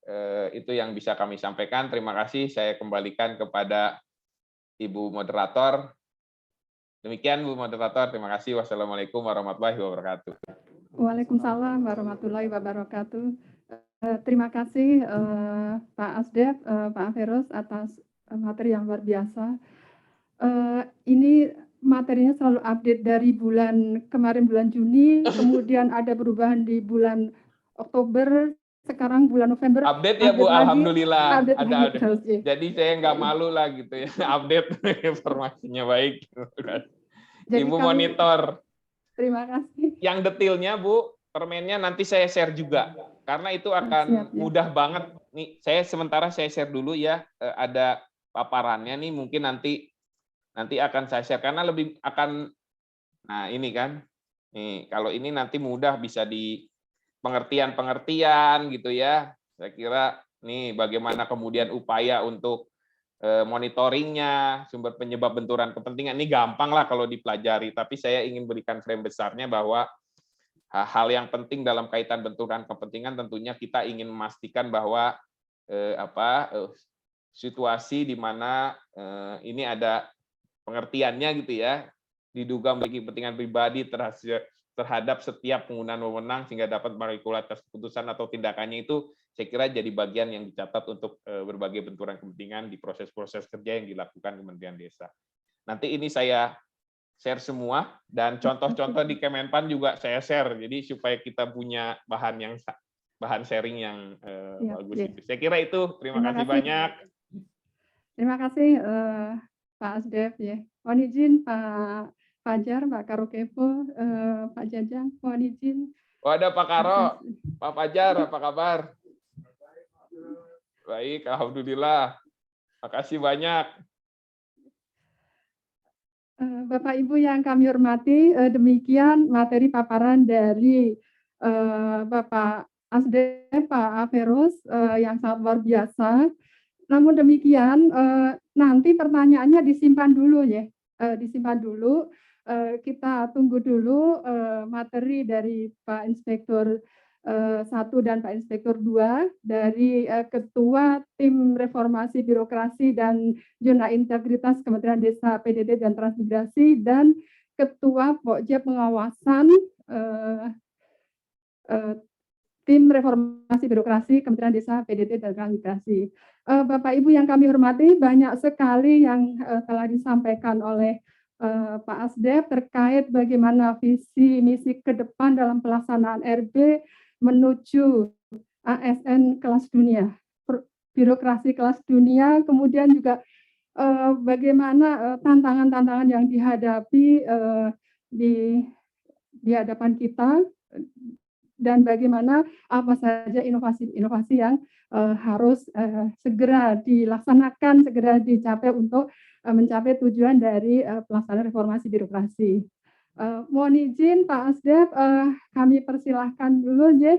itu yang bisa kami sampaikan. Terima kasih, saya kembalikan kepada Ibu Moderator. Demikian Bu Moderator, terima kasih. Wassalamualaikum warahmatullahi wabarakatuh. Waalaikumsalam warahmatullahi wabarakatuh. Terima kasih Pak Asdep, Pak Feros atas materi yang luar biasa. Ini materinya selalu update dari bulan kemarin bulan Juni, kemudian ada perubahan di bulan Oktober, sekarang bulan November. Update ya Bu, alhamdulillah. Update Ada. terus, ya. Jadi saya nggak malu lah gitu ya, update informasinya baik. Jadi Ibu kami, monitor. Terima kasih. Yang detailnya Bu, permennya nanti saya share juga, karena itu akan Siap, ya. mudah banget. Nih, saya share dulu ya, ada paparannya nih, mungkin nanti nanti akan saya share karena lebih akan, nah ini kan, nih kalau ini nanti mudah bisa di pengertian-pengertian gitu ya. Saya kira nih bagaimana kemudian upaya untuk monitoringnya, sumber penyebab benturan kepentingan, ini gampang lah kalau dipelajari, tapi saya ingin berikan frame besarnya bahwa hal yang penting dalam kaitan benturan kepentingan tentunya kita ingin memastikan bahwa situasi di mana ini ada pengertiannya gitu ya, diduga memiliki kepentingan pribadi terhadap setiap penggunaan wewenang sehingga dapat memanipulasi atas keputusan atau tindakannya itu, saya kira jadi bagian yang dicatat untuk berbagai benturan kepentingan di proses-proses kerja yang dilakukan Kementerian Desa. Nanti ini saya share semua dan contoh-contoh di Kemenpan juga saya share, jadi supaya kita punya bahan sharing yang bagus. Itu. Saya kira itu. Terima kasih banyak. Terima kasih Pak Asdef ya. Mohon izin Pak Fajar, Pak Karokepo, Pak Jajang, mohon izin. Oh, ada Pak Karo, Pak Fajar, apa kabar? Baik, alhamdulillah. Makasih banyak. Bapak Ibu yang kami hormati, demikian materi paparan dari Bapak Asdef, Pak Aferus yang sangat luar biasa. Namun demikian, nanti pertanyaannya disimpan dulu ya, disimpan dulu. Kita tunggu dulu materi dari Pak Inspektur 1 dan Pak Inspektur 2 dari Ketua Tim Reformasi Birokrasi dan Zona Integritas Kementerian Desa, PDD dan Transmigrasi dan Ketua Pokja Pengawasan Tim Reformasi Birokrasi Kementerian Desa, PDD dan Transmigrasi. Bapak Ibu yang kami hormati, banyak sekali yang telah disampaikan oleh Pak Asdef terkait bagaimana visi misi ke depan dalam pelaksanaan RB menuju ASN kelas dunia, birokrasi kelas dunia, kemudian juga bagaimana tantangan-tantangan yang dihadapi di hadapan kita, dan bagaimana apa saja inovasi-inovasi yang harus segera dilaksanakan, segera dicapai untuk mencapai tujuan dari pelaksanaan reformasi birokrasi. Mohon izin Pak Asdef, kami persilahkan dulu ya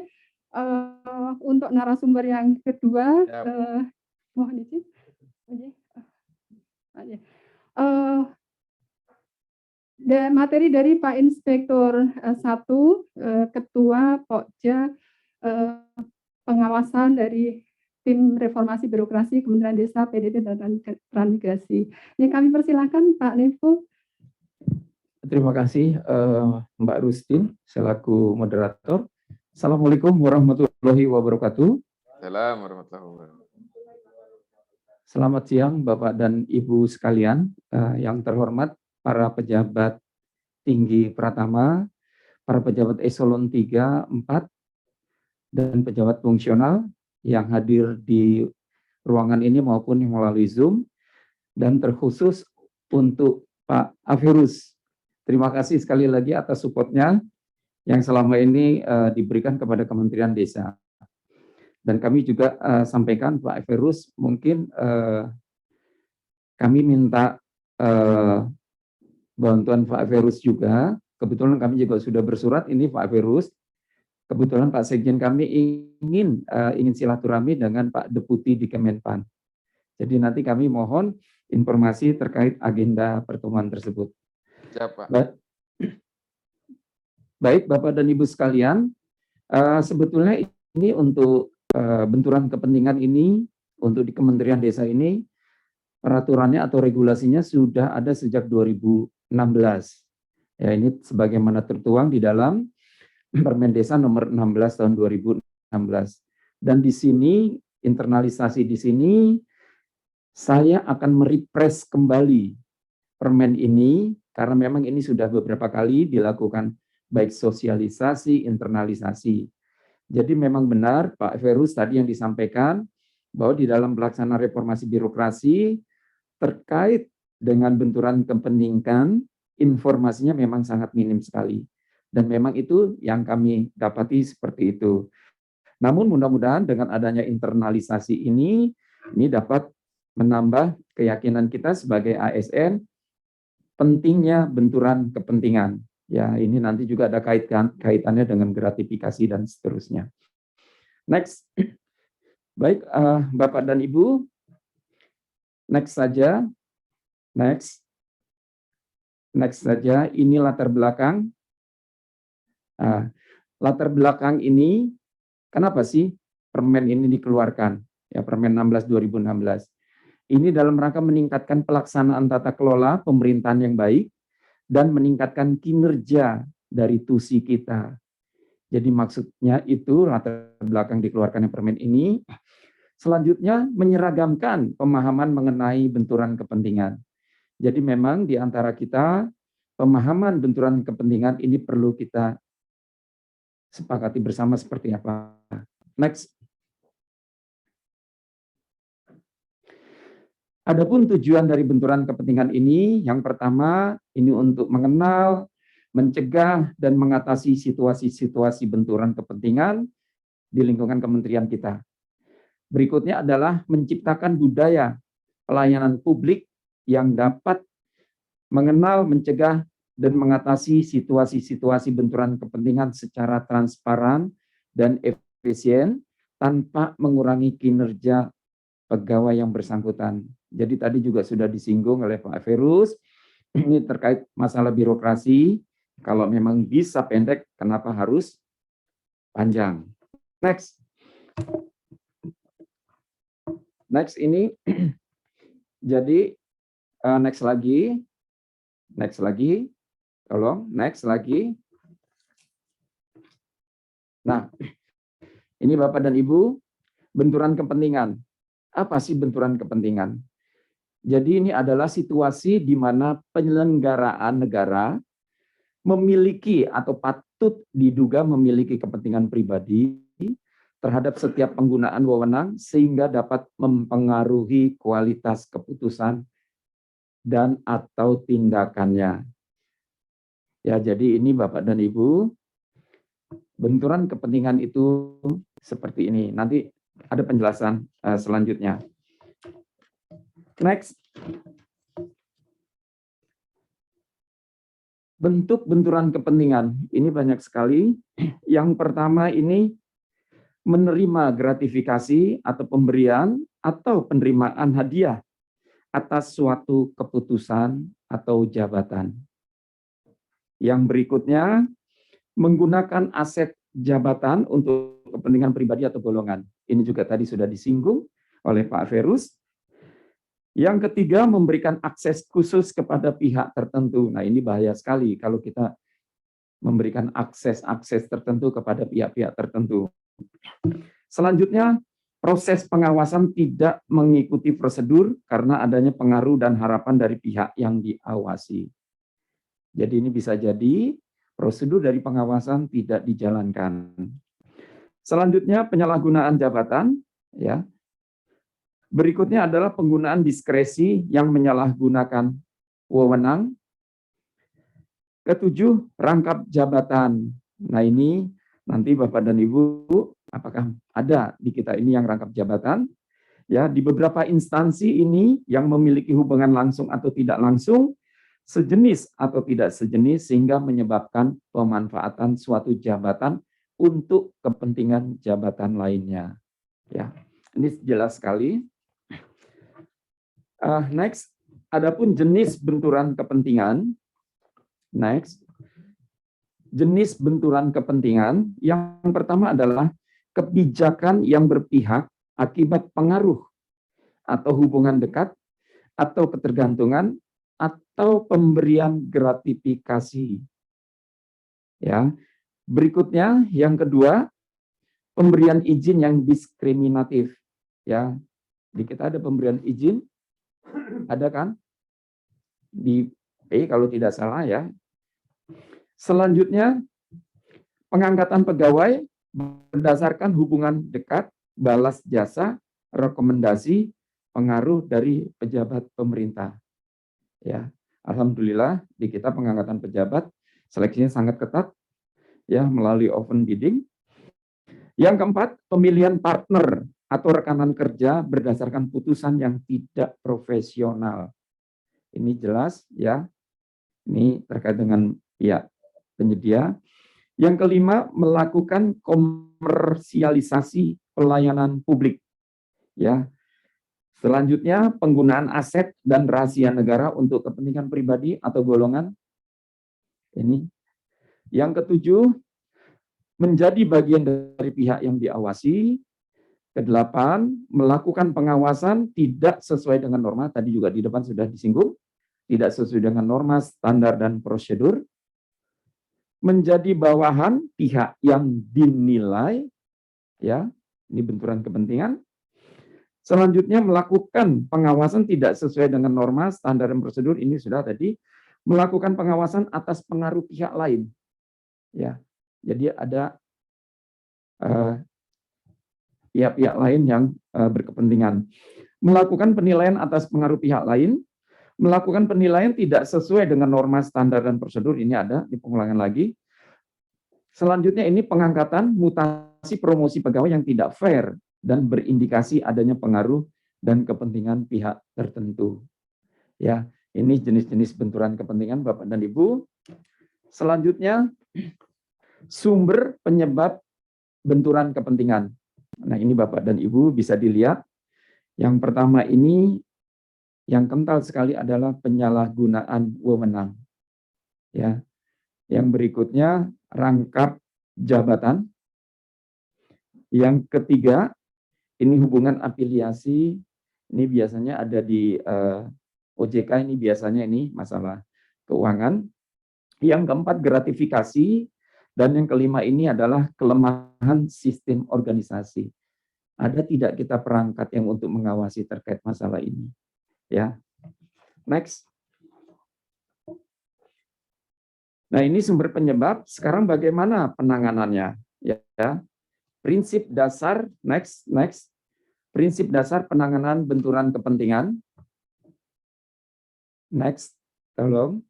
untuk narasumber yang kedua. Mohon izin. Materi dari Pak Inspektur 1, Ketua Pokja Pengawasan dari Tim Reformasi Birokrasi Kementerian Desa, PDD dan Transmigrasi. Yang kami persilahkan Pak Nevo. Terima kasih Mbak Rustin selaku moderator. Assalamualaikum warahmatullahi wabarakatuh. Assalamualaikum warahmatullahi wabarakatuh. Selamat siang Bapak dan Ibu sekalian, yang terhormat para pejabat tinggi Pratama, para pejabat eselon 3, 4, dan pejabat fungsional yang hadir di ruangan ini maupun yang melalui Zoom, dan terkhusus untuk Pak Aferus. Terima kasih sekali lagi atas supportnya yang selama ini diberikan kepada Kementerian Desa. Dan kami juga sampaikan Pak Aferus, mungkin kami minta bantuan Pak Aferus juga. Kebetulan kami juga sudah bersurat ini Pak Aferus. Kebetulan Pak Sekjen kami ingin silaturahmi dengan Pak Deputi di Kemenpan. Jadi nanti kami mohon informasi terkait agenda pertemuan tersebut. Siapa? Baik Bapak dan Ibu sekalian, sebetulnya ini untuk benturan kepentingan ini, untuk di Kementerian Desa ini, peraturannya atau regulasinya sudah ada sejak 2016. Ya, ini sebagaimana tertuang di dalam Permen Desa nomor 16 tahun 2016. Dan di sini, internalisasi di sini, saya akan merefresh kembali permen ini, karena memang ini sudah beberapa kali dilakukan baik sosialisasi, internalisasi. Jadi memang benar Pak Ferus tadi yang disampaikan, bahwa di dalam pelaksanaan reformasi birokrasi, terkait dengan benturan kepentingan, informasinya memang sangat minim sekali. Dan memang itu yang kami dapati seperti itu. Namun mudah-mudahan dengan adanya internalisasi ini dapat menambah keyakinan kita sebagai ASN pentingnya benturan kepentingan. Ya, ini nanti juga ada kaitannya dengan gratifikasi dan seterusnya. Next. Baik, Bapak dan Ibu. Next saja. Next. Next saja. Ini latar belakang. Latar belakang ini, kenapa sih Permen ini dikeluarkan? Ya, Permen 16 2016. Ini dalam rangka meningkatkan pelaksanaan tata kelola pemerintahan yang baik dan meningkatkan kinerja dari TUSI kita. Jadi maksudnya itu latar belakang dikeluarkannya Permen ini. Selanjutnya menyeragamkan pemahaman mengenai benturan kepentingan. Jadi memang di antara kita pemahaman benturan kepentingan ini perlu kita sepakati bersama seperti apa. Next. Adapun tujuan dari benturan kepentingan ini, yang pertama ini untuk mengenal, mencegah, dan mengatasi situasi-situasi benturan kepentingan di lingkungan kementerian kita. Berikutnya adalah menciptakan budaya pelayanan publik yang dapat mengenal, mencegah, dan mengatasi situasi-situasi benturan kepentingan secara transparan dan efisien tanpa mengurangi kinerja pegawai yang bersangkutan. Jadi tadi juga sudah disinggung oleh Pak Ferus, ini terkait masalah birokrasi, kalau memang bisa pendek, kenapa harus panjang? Next. Next ini, jadi next lagi, tolong, next lagi. Nah, ini Bapak dan Ibu, benturan kepentingan. Apa sih benturan kepentingan? Jadi ini adalah situasi di mana penyelenggaraan negara memiliki atau patut diduga memiliki kepentingan pribadi terhadap setiap penggunaan wewenang sehingga dapat mempengaruhi kualitas keputusan dan atau tindakannya. Ya, jadi ini Bapak dan Ibu, benturan kepentingan itu seperti ini. Nanti ada penjelasan selanjutnya. Next. Bentuk benturan kepentingan ini banyak sekali. Yang pertama ini menerima gratifikasi atau pemberian atau penerimaan hadiah atas suatu keputusan atau jabatan. Yang berikutnya, menggunakan aset jabatan untuk kepentingan pribadi atau golongan. Ini juga tadi sudah disinggung oleh Pak Ferus. Yang ketiga, memberikan akses khusus kepada pihak tertentu. Nah, ini bahaya sekali kalau kita memberikan akses tertentu kepada pihak-pihak tertentu. Selanjutnya, proses pengawasan tidak mengikuti prosedur karena adanya pengaruh dan harapan dari pihak yang diawasi. Jadi ini bisa jadi prosedur dari pengawasan tidak dijalankan. Selanjutnya penyalahgunaan jabatan, ya. Berikutnya adalah penggunaan diskresi yang menyalahgunakan wewenang. Ketujuh, rangkap jabatan. Nah ini nanti Bapak dan Ibu, apakah ada di kita ini yang rangkap jabatan? Ya, di beberapa instansi ini yang memiliki hubungan langsung atau tidak langsung, sejenis atau tidak sejenis, sehingga menyebabkan pemanfaatan suatu jabatan untuk kepentingan jabatan lainnya. Ya, ini jelas sekali. Next, adapun jenis benturan kepentingan. Next, jenis benturan kepentingan yang pertama adalah kebijakan yang berpihak akibat pengaruh atau hubungan dekat atau ketergantungan atau pemberian gratifikasi. Ya. Berikutnya yang kedua, pemberian izin yang diskriminatif. Ya. Di kita ada pemberian izin, ada kan? Di P kalau tidak salah ya. Selanjutnya, pengangkatan pegawai berdasarkan hubungan dekat, balas jasa, rekomendasi, pengaruh dari pejabat pemerintah. Ya, alhamdulillah di kita pengangkatan pejabat seleksinya sangat ketat, ya melalui open bidding. Yang keempat, pemilihan partner atau rekanan kerja berdasarkan putusan yang tidak profesional. Ini jelas, ya. Ini terkait dengan pihak penyedia. Yang kelima, melakukan komersialisasi pelayanan publik. Ya. Selanjutnya, penggunaan aset dan rahasia negara untuk kepentingan pribadi atau golongan. Ini. Yang ketujuh, menjadi bagian dari pihak yang diawasi. Kedelapan, melakukan pengawasan tidak sesuai dengan norma, tadi juga di depan sudah disinggung, tidak sesuai dengan norma, standar, dan prosedur. Menjadi bawahan pihak yang dinilai, ya, ini benturan kepentingan. Selanjutnya, melakukan pengawasan tidak sesuai dengan norma, standar, dan prosedur, ini sudah tadi. Melakukan pengawasan atas pengaruh pihak lain. Ya, jadi ada pihak-pihak lain yang berkepentingan. Melakukan penilaian atas pengaruh pihak lain, melakukan penilaian tidak sesuai dengan norma, standar, dan prosedur, ini ada di pengulangan lagi. Selanjutnya ini pengangkatan, mutasi, promosi pegawai yang tidak fair dan berindikasi adanya pengaruh dan kepentingan pihak tertentu. Ya, ini jenis-jenis benturan kepentingan Bapak dan Ibu. Selanjutnya sumber penyebab benturan kepentingan. Nah, ini Bapak dan Ibu bisa dilihat. Yang pertama ini yang kental sekali adalah penyalahgunaan wewenang. Ya. Yang berikutnya rangkap jabatan. Yang ketiga ini hubungan afiliasi. Ini biasanya ada di OJK, ini biasanya ini masalah keuangan. Yang keempat gratifikasi. Dan yang kelima ini adalah kelemahan sistem organisasi. Ada tidak kita perangkat yang untuk mengawasi terkait masalah ini? Ya, next. Nah, ini sumber penyebab. Sekarang bagaimana penanganannya? Ya, prinsip dasar. Next. Prinsip dasar penanganan benturan kepentingan. Next, tolong.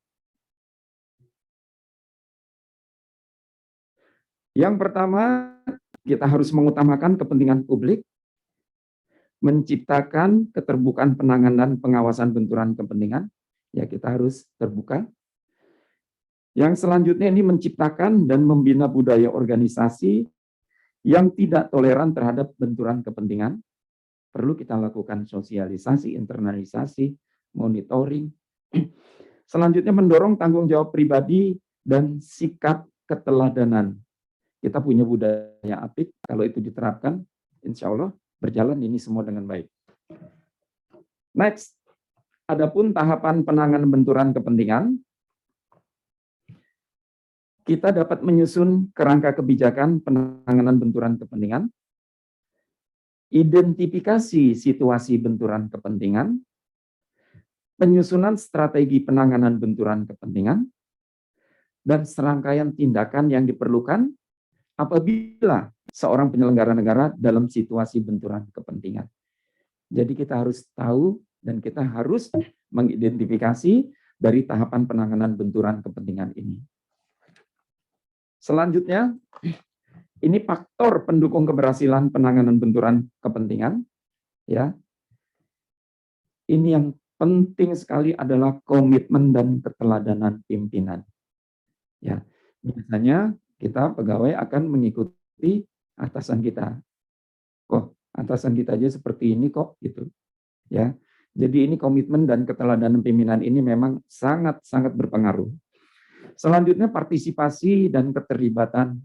Yang pertama, kita harus mengutamakan kepentingan publik, menciptakan keterbukaan penanganan pengawasan benturan kepentingan. Ya, kita harus terbuka. Yang selanjutnya ini menciptakan dan membina budaya organisasi yang tidak toleran terhadap benturan kepentingan. Perlu kita lakukan sosialisasi, internalisasi, monitoring. Selanjutnya mendorong tanggung jawab pribadi dan sikap keteladanan. Kita punya budaya apik, kalau itu diterapkan, insya Allah berjalan ini semua dengan baik. Next, adapun tahapan penanganan benturan kepentingan, kita dapat menyusun kerangka kebijakan penanganan benturan kepentingan, identifikasi situasi benturan kepentingan, penyusunan strategi penanganan benturan kepentingan, dan serangkaian tindakan yang diperlukan apabila seorang penyelenggara negara dalam situasi benturan kepentingan. Jadi kita harus tahu dan kita harus mengidentifikasi dari tahapan penanganan benturan kepentingan ini. Selanjutnya, ini faktor pendukung keberhasilan penanganan benturan kepentingan. Ya, ini yang penting sekali adalah komitmen dan keteladanan pimpinan. Ya, biasanya kita pegawai akan mengikuti atasan kita. Kok atasan kita aja seperti ini kok gitu. Ya. Jadi ini komitmen dan keteladanan pimpinan ini memang sangat-sangat berpengaruh. Selanjutnya partisipasi dan keterlibatan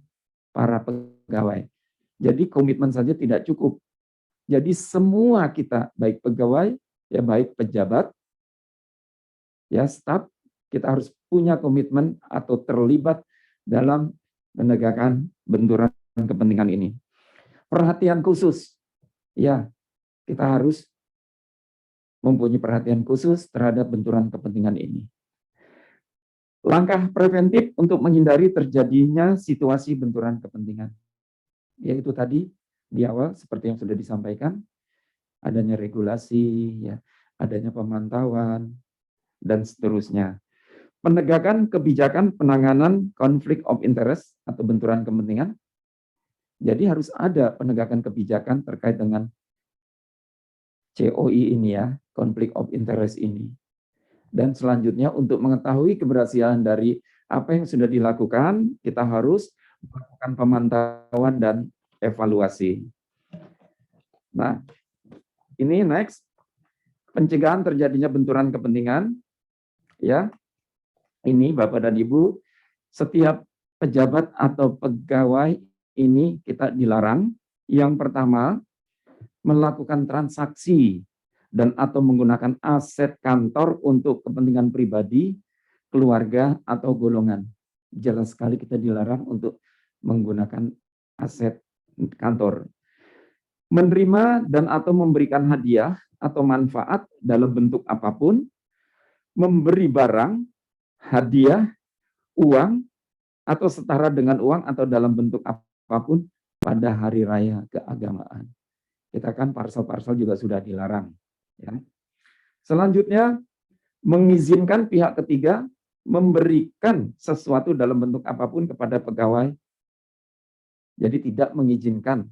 para pegawai. Jadi komitmen saja tidak cukup. Jadi semua kita baik pegawai ya baik pejabat ya staf kita harus punya komitmen atau terlibat dalam menegakkan benturan kepentingan ini. Perhatian khusus, ya kita harus mempunyai perhatian khusus terhadap benturan kepentingan ini. Langkah preventif untuk menghindari terjadinya situasi benturan kepentingan, yaitu tadi di awal seperti yang sudah disampaikan, adanya regulasi, ya, adanya pemantauan, dan seterusnya. Penegakan kebijakan penanganan konflik of interest atau benturan kepentingan. Jadi harus ada penegakan kebijakan terkait dengan COI ini ya, konflik of interest ini. Dan selanjutnya untuk mengetahui keberhasilan dari apa yang sudah dilakukan, kita harus melakukan pemantauan dan evaluasi. Nah, ini next, pencegahan terjadinya benturan kepentingan. Ya, ini Bapak dan Ibu, setiap pejabat atau pegawai ini kita dilarang. Yang pertama, melakukan transaksi dan atau menggunakan aset kantor untuk kepentingan pribadi, keluarga, atau golongan. Jelas sekali kita dilarang untuk menggunakan aset kantor. Menerima dan atau memberikan hadiah atau manfaat dalam bentuk apapun, memberi barang, hadiah, uang, atau setara dengan uang atau dalam bentuk apapun pada hari raya keagamaan. Kita kan parsel-parsel juga sudah dilarang. Ya. Selanjutnya, mengizinkan pihak ketiga memberikan sesuatu dalam bentuk apapun kepada pegawai. Jadi tidak mengizinkan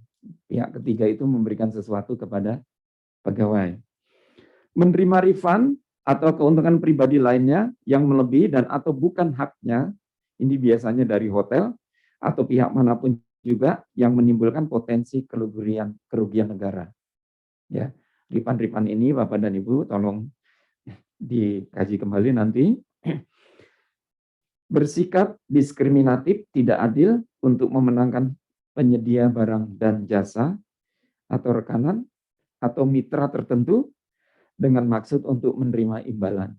pihak ketiga itu memberikan sesuatu kepada pegawai. Menerima refund atau keuntungan pribadi lainnya yang melebihi dan atau bukan haknya, ini biasanya dari hotel atau pihak manapun juga yang menimbulkan potensi kerugian negara. Ya, refund ini Bapak dan Ibu tolong dikaji kembali nanti. Bersikap diskriminatif, tidak adil untuk memenangkan penyedia barang dan jasa atau rekanan atau mitra tertentu dengan maksud untuk menerima imbalan.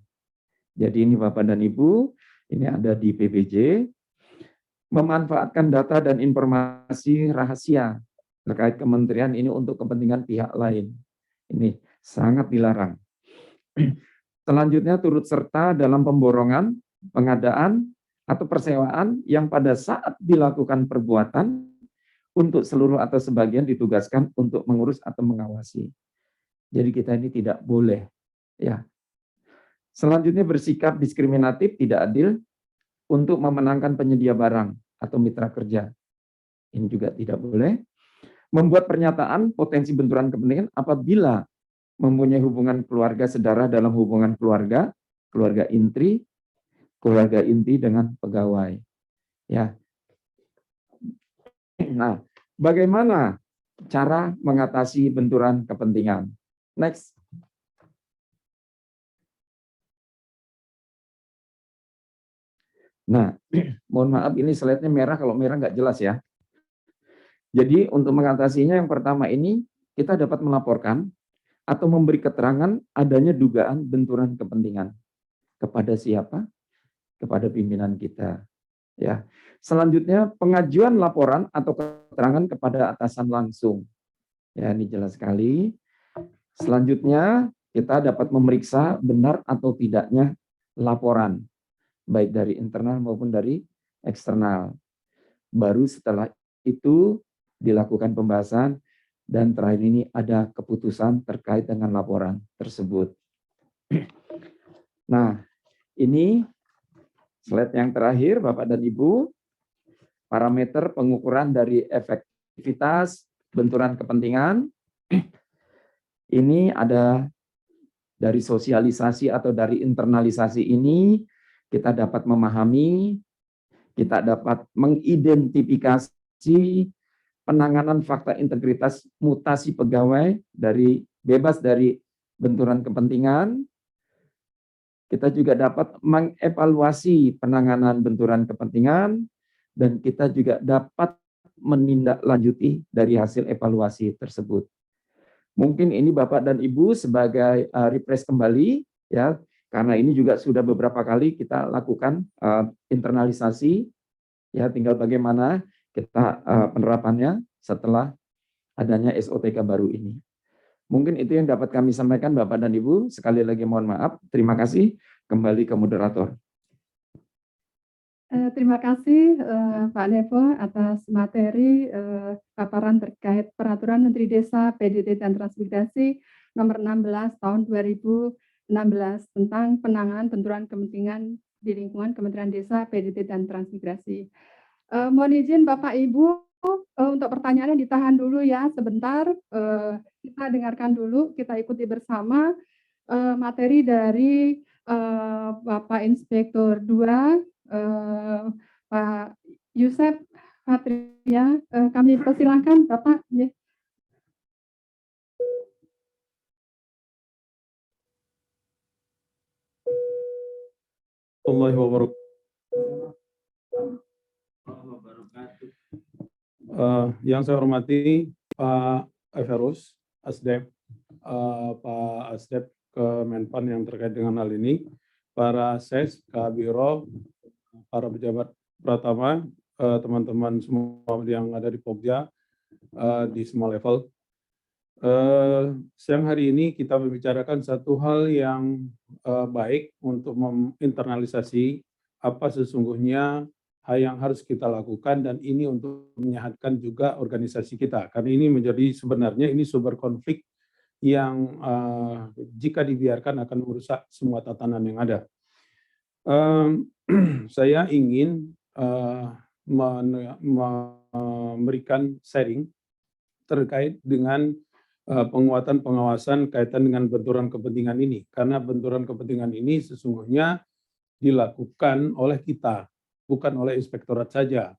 Jadi ini Bapak dan Ibu, ini ada di PBJ, memanfaatkan data dan informasi rahasia terkait kementerian ini untuk kepentingan pihak lain. Ini sangat dilarang. Selanjutnya turut serta dalam pemborongan, pengadaan, atau persewaan yang pada saat dilakukan perbuatan untuk seluruh atau sebagian ditugaskan untuk mengurus atau mengawasi. Jadi kita ini tidak boleh. Ya. Selanjutnya bersikap diskriminatif, tidak adil untuk memenangkan penyedia barang atau mitra kerja. Ini juga tidak boleh. Membuat pernyataan potensi benturan kepentingan apabila mempunyai hubungan keluarga saudara dalam hubungan keluarga, keluarga inti dengan pegawai. Ya. Nah, bagaimana cara mengatasi benturan kepentingan? Next. Nah, mohon maaf ini slide-nya merah, kalau merah nggak jelas ya. Jadi untuk mengatasinya yang pertama ini kita dapat melaporkan atau memberi keterangan adanya dugaan benturan kepentingan. Kepada siapa? Kepada pimpinan kita. Ya. Selanjutnya pengajuan laporan atau keterangan kepada atasan langsung. Ya, ini jelas sekali. Selanjutnya kita dapat memeriksa benar atau tidaknya laporan, baik dari internal maupun dari eksternal. Baru setelah itu dilakukan pembahasan dan terakhir ini ada keputusan terkait dengan laporan tersebut. Nah, ini slide yang terakhir Bapak dan Ibu, parameter pengukuran dari efektivitas benturan kepentingan. Ini ada dari sosialisasi atau dari internalisasi ini kita dapat memahami, kita dapat mengidentifikasi penanganan fakta integritas mutasi pegawai dari bebas dari benturan kepentingan. Kita juga dapat mengevaluasi penanganan benturan kepentingan dan kita juga dapat menindaklanjuti dari hasil evaluasi tersebut. Mungkin ini Bapak dan Ibu sebagai refresh kembali ya, karena ini juga sudah beberapa kali kita lakukan internalisasi ya, tinggal bagaimana kita penerapannya setelah adanya SOTK baru ini. Mungkin itu yang dapat kami sampaikan Bapak dan Ibu. Sekali lagi mohon maaf. Terima kasih. Kembali ke moderator. Terima kasih Pak Nevo atas materi paparan terkait Peraturan Menteri Desa, PDT dan Transmigrasi nomor 16 tahun 2016 tentang penanganan benturan kepentingan di lingkungan Kementerian Desa, PDT dan Transmigrasi. Mohon izin Bapak Ibu untuk pertanyaannya ditahan dulu ya sebentar. Kita dengarkan dulu, kita ikuti bersama materi dari Bapak Inspektur 2, Pak Yusef Fatria, kami persilahkan Bapak. Ya. Allahi wabarakatuh. Yang saya hormati Pak Everus, Asdep, Pak Asdep Kemenpan yang terkait dengan hal ini, para SES, Kabiro, para pejabat Pratama, teman-teman semua yang ada di Pokja, di semua level. Siang hari ini kita membicarakan satu hal yang baik untuk menginternalisasi apa sesungguhnya hal yang harus kita lakukan, dan ini untuk menyehatkan juga organisasi kita. Karena ini menjadi sebenarnya ini sumber konflik yang jika dibiarkan akan merusak semua tatanan yang ada. Saya ingin memberikan sharing terkait dengan penguatan pengawasan kaitan dengan benturan kepentingan ini. Karena benturan kepentingan ini sesungguhnya dilakukan oleh kita, bukan oleh inspektorat saja.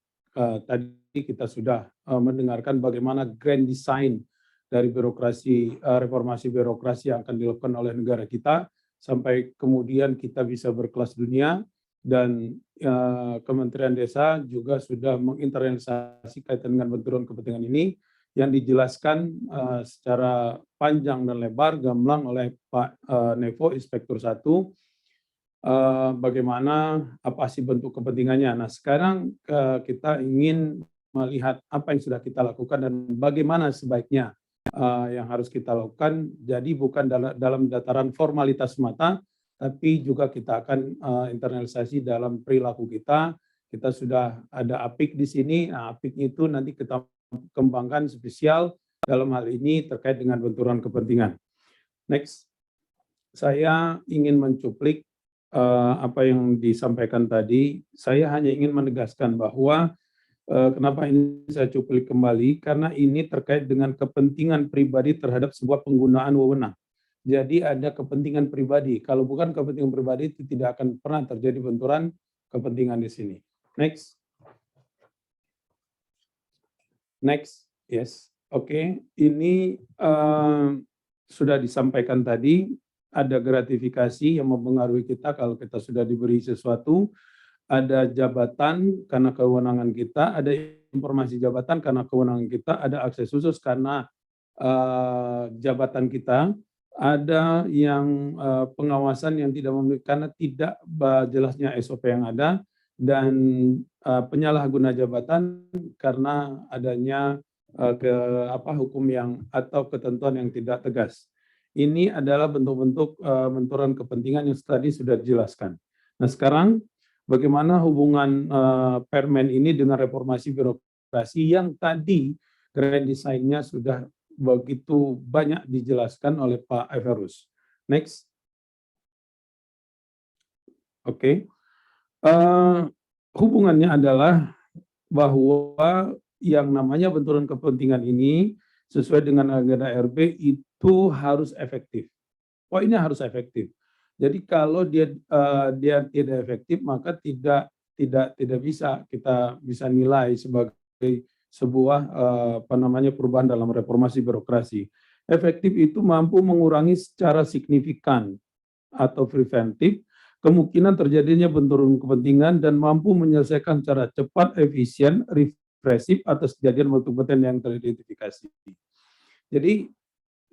Tadi kita sudah mendengarkan bagaimana grand design dari birokrasi, reformasi birokrasi yang akan dilakukan oleh negara kita, sampai kemudian kita bisa berkelas dunia, dan Kementerian Desa juga sudah menginternalisasi kaitan dengan benturan kepentingan ini, yang dijelaskan secara panjang dan lebar, gamblang oleh Pak Nevo, Inspektur 1, bagaimana, apa sih bentuk kepentingannya. Nah, sekarang kita ingin melihat apa yang sudah kita lakukan dan bagaimana sebaiknya yang harus kita lakukan. Jadi bukan dalam dataran formalitas semata, tapi juga kita akan internalisasi dalam perilaku kita. Kita sudah ada APIK di sini. Nah, APIK itu nanti kita kembangkan spesial dalam hal ini terkait dengan benturan kepentingan. Next, saya ingin mencuplik apa yang disampaikan tadi. Saya hanya ingin menegaskan bahwa kenapa ini saya cuplik kembali, karena ini terkait dengan kepentingan pribadi terhadap sebuah penggunaan wewenang. Jadi ada kepentingan pribadi. Kalau bukan kepentingan pribadi, itu tidak akan pernah terjadi benturan kepentingan di sini. Next. Next, yes. Oke. Ini sudah disampaikan tadi, ada gratifikasi yang mempengaruhi kita kalau kita sudah diberi sesuatu. Ada jabatan karena kewenangan kita, ada informasi jabatan karena kewenangan kita, ada akses khusus karena jabatan kita, ada yang pengawasan yang tidak memiliki karena tidak jelasnya SOP yang ada, dan penyalahguna jabatan karena adanya hukum yang atau ketentuan yang tidak tegas. Ini adalah bentuk-bentuk benturan kepentingan yang tadi sudah dijelaskan. Nah, sekarang bagaimana hubungan Permen ini dengan reformasi birokrasi yang tadi grand design-nya sudah begitu banyak dijelaskan oleh Pak Everus. Next. Oke. Hubungannya adalah bahwa yang namanya benturan kepentingan ini sesuai dengan agenda RB itu harus efektif. Poinnya harus efektif. Jadi kalau dia tidak efektif, maka tidak bisa kita bisa nilai sebagai sebuah perubahan dalam reformasi birokrasi. Efektif itu mampu mengurangi secara signifikan atau preventif kemungkinan terjadinya benturan kepentingan dan mampu menyelesaikan secara cepat, efisien, represif atas kejadian bentuk kepentingan yang teridentifikasi. Jadi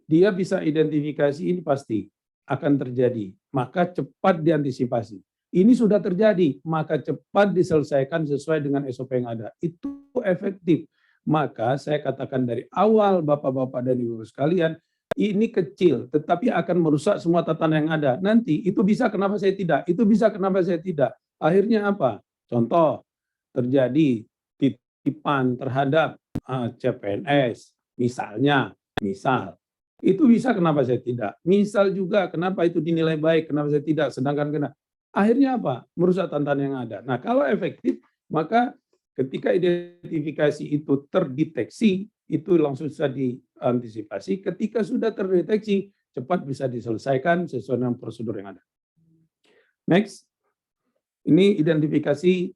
dia bisa identifikasi ini pasti akan terjadi, maka cepat diantisipasi. Ini sudah terjadi, maka cepat diselesaikan sesuai dengan SOP yang ada. Itu efektif. Maka saya katakan dari awal, Bapak-bapak dan Ibu sekalian, ini kecil, tetapi akan merusak semua tatanan yang ada. Nanti itu bisa kenapa saya tidak, itu bisa kenapa saya tidak. Akhirnya apa? Contoh, terjadi titipan terhadap CPNS, misal. Itu bisa kenapa saya tidak. Misal juga kenapa itu dinilai baik, kenapa saya tidak. Sedangkan akhirnya apa? Merusak tatanan yang ada. Nah, kalau efektif, maka ketika identifikasi itu terdeteksi, itu langsung bisa diantisipasi. Ketika sudah terdeteksi, cepat bisa diselesaikan sesuai dengan prosedur yang ada. Next, ini identifikasi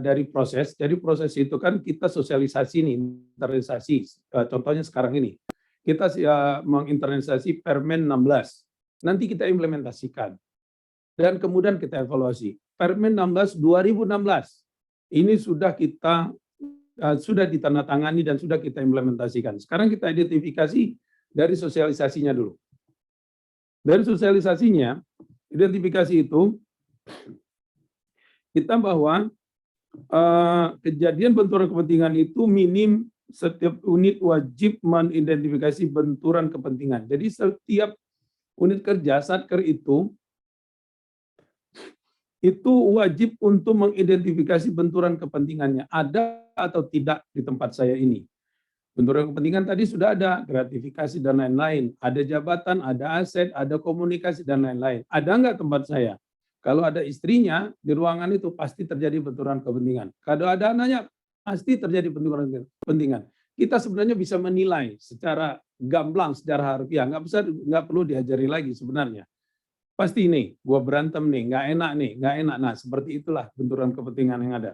dari proses. Dari proses itu kan kita sosialisasi nih, internalisasi. Contohnya sekarang ini, kita menginternalisasi Permen 16. Nanti kita implementasikan. Dan kemudian kita evaluasi. Permen 16 2016 ini sudah kita sudah ditandatangani dan sudah kita implementasikan. Sekarang kita identifikasi dari sosialisasinya dulu. Dari sosialisasinya, identifikasi itu kita bahwa kejadian benturan kepentingan itu minim setiap unit wajib mengidentifikasi benturan kepentingan. Jadi setiap unit kerja Satker itu wajib untuk mengidentifikasi benturan kepentingannya, ada atau tidak di tempat saya ini. Benturan kepentingan tadi sudah ada, gratifikasi dan lain-lain. Ada jabatan, ada aset, ada komunikasi dan lain-lain. Ada nggak tempat saya? Kalau ada istrinya, di ruangan itu pasti terjadi benturan kepentingan. Kalau ada anaknya, pasti terjadi benturan kepentingan. Kita sebenarnya bisa menilai secara gamblang, secara harfiah. Nggak perlu diajari lagi sebenarnya. Pasti nih, gua berantem nih, nggak enak. Nah, seperti itulah benturan kepentingan yang ada.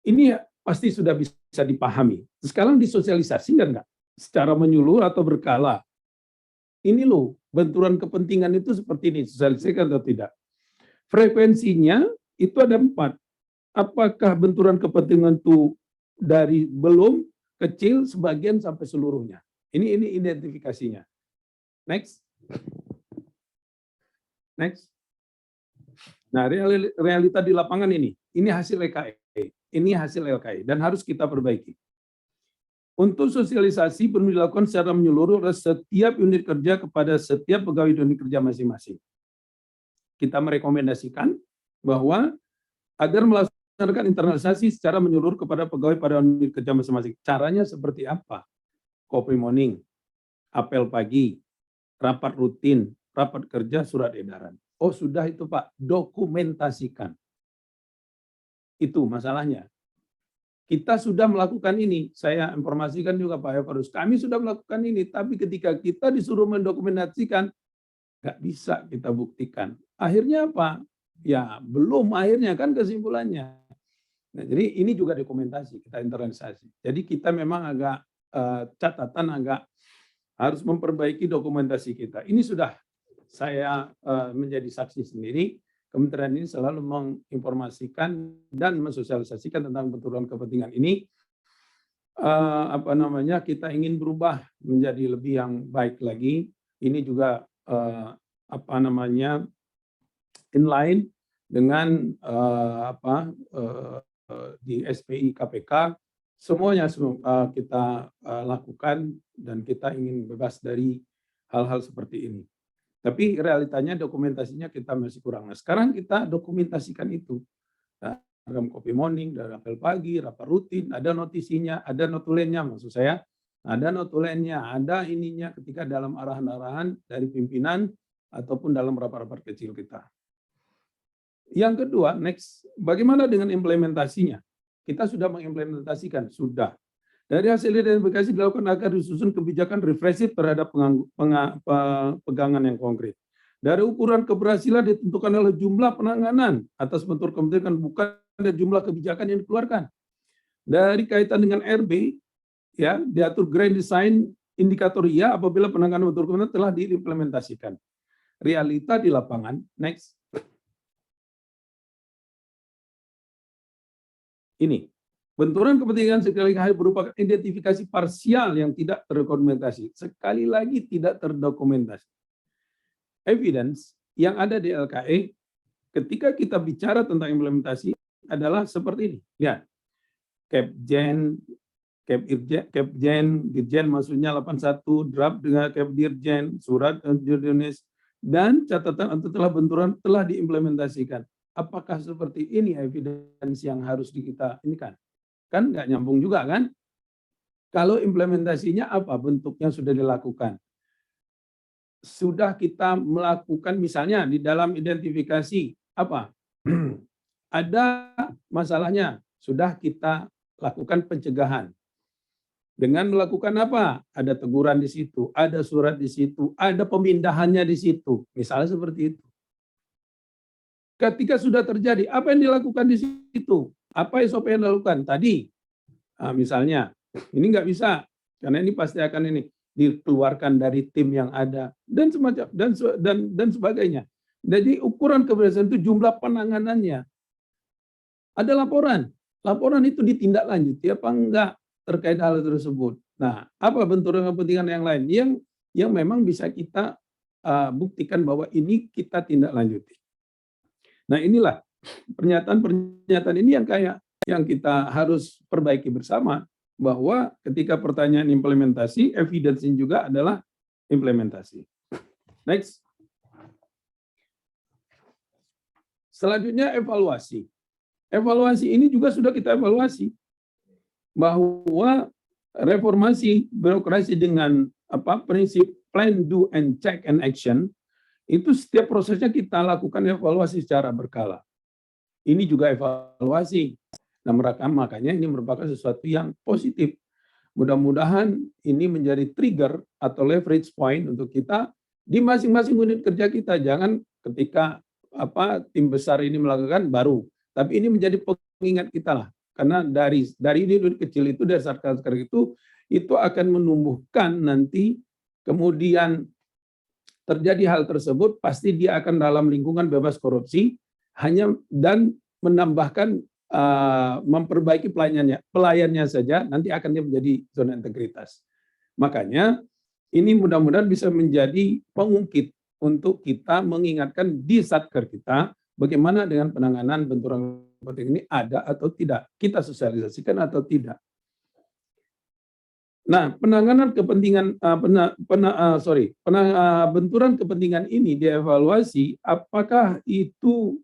Ini pasti sudah bisa dipahami. Sekarang disosialisasikan nggak? Secara menyuluh atau berkala. Ini loh, benturan kepentingan itu seperti ini, sosialisasikan atau tidak. Frekuensinya itu ada 4. Apakah benturan kepentingan itu dari belum, kecil, sebagian, sampai seluruhnya? Ini identifikasinya. Next. Nah, realita di lapangan ini hasil LKI. Ini hasil LKI dan harus kita perbaiki. Untuk sosialisasi perlu dilakukan secara menyeluruh oleh setiap unit kerja kepada setiap pegawai unit kerja masing-masing. Kita merekomendasikan bahwa agar melaksanakan internalisasi secara menyeluruh kepada pegawai pada unit kerja masing-masing. Caranya seperti apa? Copy morning, apel pagi, rapat rutin, rapat kerja, surat edaran. Oh sudah itu Pak, dokumentasikan. Itu masalahnya. Kita sudah melakukan ini. Saya informasikan juga Pak Evarus. Kami sudah melakukan ini, tapi ketika kita disuruh mendokumentasikan, nggak bisa kita buktikan. Akhirnya apa? Ya belum akhirnya kan kesimpulannya. Nah, jadi ini juga dokumentasi, kita internalisasi. Jadi kita memang agak catatan agak harus memperbaiki dokumentasi kita. Ini sudah saya menjadi saksi sendiri. Kementerian ini selalu menginformasikan dan mensosialisasikan tentang benturan kepentingan ini. Kita ingin berubah menjadi lebih yang baik lagi. Ini juga inline dengan di SPI KPK. Semuanya kita lakukan dan kita ingin bebas dari hal-hal seperti ini. Tapi realitanya dokumentasinya kita masih kurang. Nah, sekarang kita dokumentasikan itu. Dalam copy morning, dalam apel pagi, rapat rutin, ada notisinya, ada notulennya maksud saya. Ada notulennya, ada ininya ketika dalam arahan-arahan dari pimpinan ataupun dalam rapat-rapat kecil kita. Yang kedua, next, bagaimana dengan implementasinya? Kita sudah mengimplementasikan, sudah. Dari hasil identifikasi dilakukan agar disusun kebijakan represif terhadap pegangan yang konkret. Dari ukuran keberhasilan ditentukan oleh jumlah penanganan atas bentur kepentingan, bukan dari jumlah kebijakan yang dikeluarkan. Dari kaitan dengan RB, ya diatur grand design indikator iya apabila penanganan bentur kepentingan telah diimplementasikan. Realita di lapangan, next. Ini. Benturan kepentingan sekali lagi berupa identifikasi parsial yang tidak terdokumentasi. Sekali lagi tidak terdokumentasi. Evidence yang ada di LKE ketika kita bicara tentang implementasi adalah seperti ini. Lihat. Dirjen maksudnya 81, draft dengan Dirjen, surat Dirjenis, dan catatan telah benturan telah diimplementasikan. Apakah seperti ini evidence yang harus kita ini kan? Kan nggak nyambung juga kan? Kalau implementasinya apa? Bentuknya sudah dilakukan. Sudah kita melakukan misalnya di dalam identifikasi apa? Ada masalahnya, sudah kita lakukan pencegahan. Dengan melakukan apa? Ada teguran di situ, ada surat di situ, ada pemindahannya di situ. Misalnya seperti itu. Ketika sudah terjadi, apa yang dilakukan di situ? Apa SOP yang dilakukan? Tadi, misalnya, ini nggak bisa, karena ini pasti akan ini dikeluarkan dari tim yang ada dan semacam dan sebagainya. Jadi ukuran keberhasilan itu jumlah penanganannya. Ada laporan itu ditindaklanjuti apa enggak terkait hal tersebut. Nah, apa benturan kepentingan yang lain yang memang bisa kita buktikan bahwa ini kita tindak lanjuti. Nah, inilah pernyataan ini yang kita harus perbaiki bersama, bahwa ketika pertanyaan implementasi, evidence juga adalah implementasi. Next. Selanjutnya evaluasi. Evaluasi ini juga sudah kita evaluasi bahwa reformasi birokrasi dengan prinsip plan, do, and check and action itu setiap prosesnya kita lakukan evaluasi secara berkala. Ini juga evaluasi. Nah, makanya ini merupakan sesuatu yang positif. Mudah-mudahan ini menjadi trigger atau leverage point untuk kita di masing-masing unit kerja kita. Jangan ketika tim besar ini melakukan baru, tapi ini menjadi pengingat kita lah. Karena dari unit kecil itu, dari satker itu akan menumbuhkan nanti, kemudian terjadi hal tersebut, pasti dia akan dalam lingkungan bebas korupsi, dan menambahkan memperbaiki pelayannya saja, nanti akan dia menjadi zona integritas. Makanya ini mudah-mudahan bisa menjadi pengungkit untuk kita mengingatkan di satker kita bagaimana dengan penanganan benturan kepentingan ini, ada atau tidak, kita sosialisasikan atau tidak. Nah, penanganan kepentingan benturan kepentingan ini dievaluasi apakah itu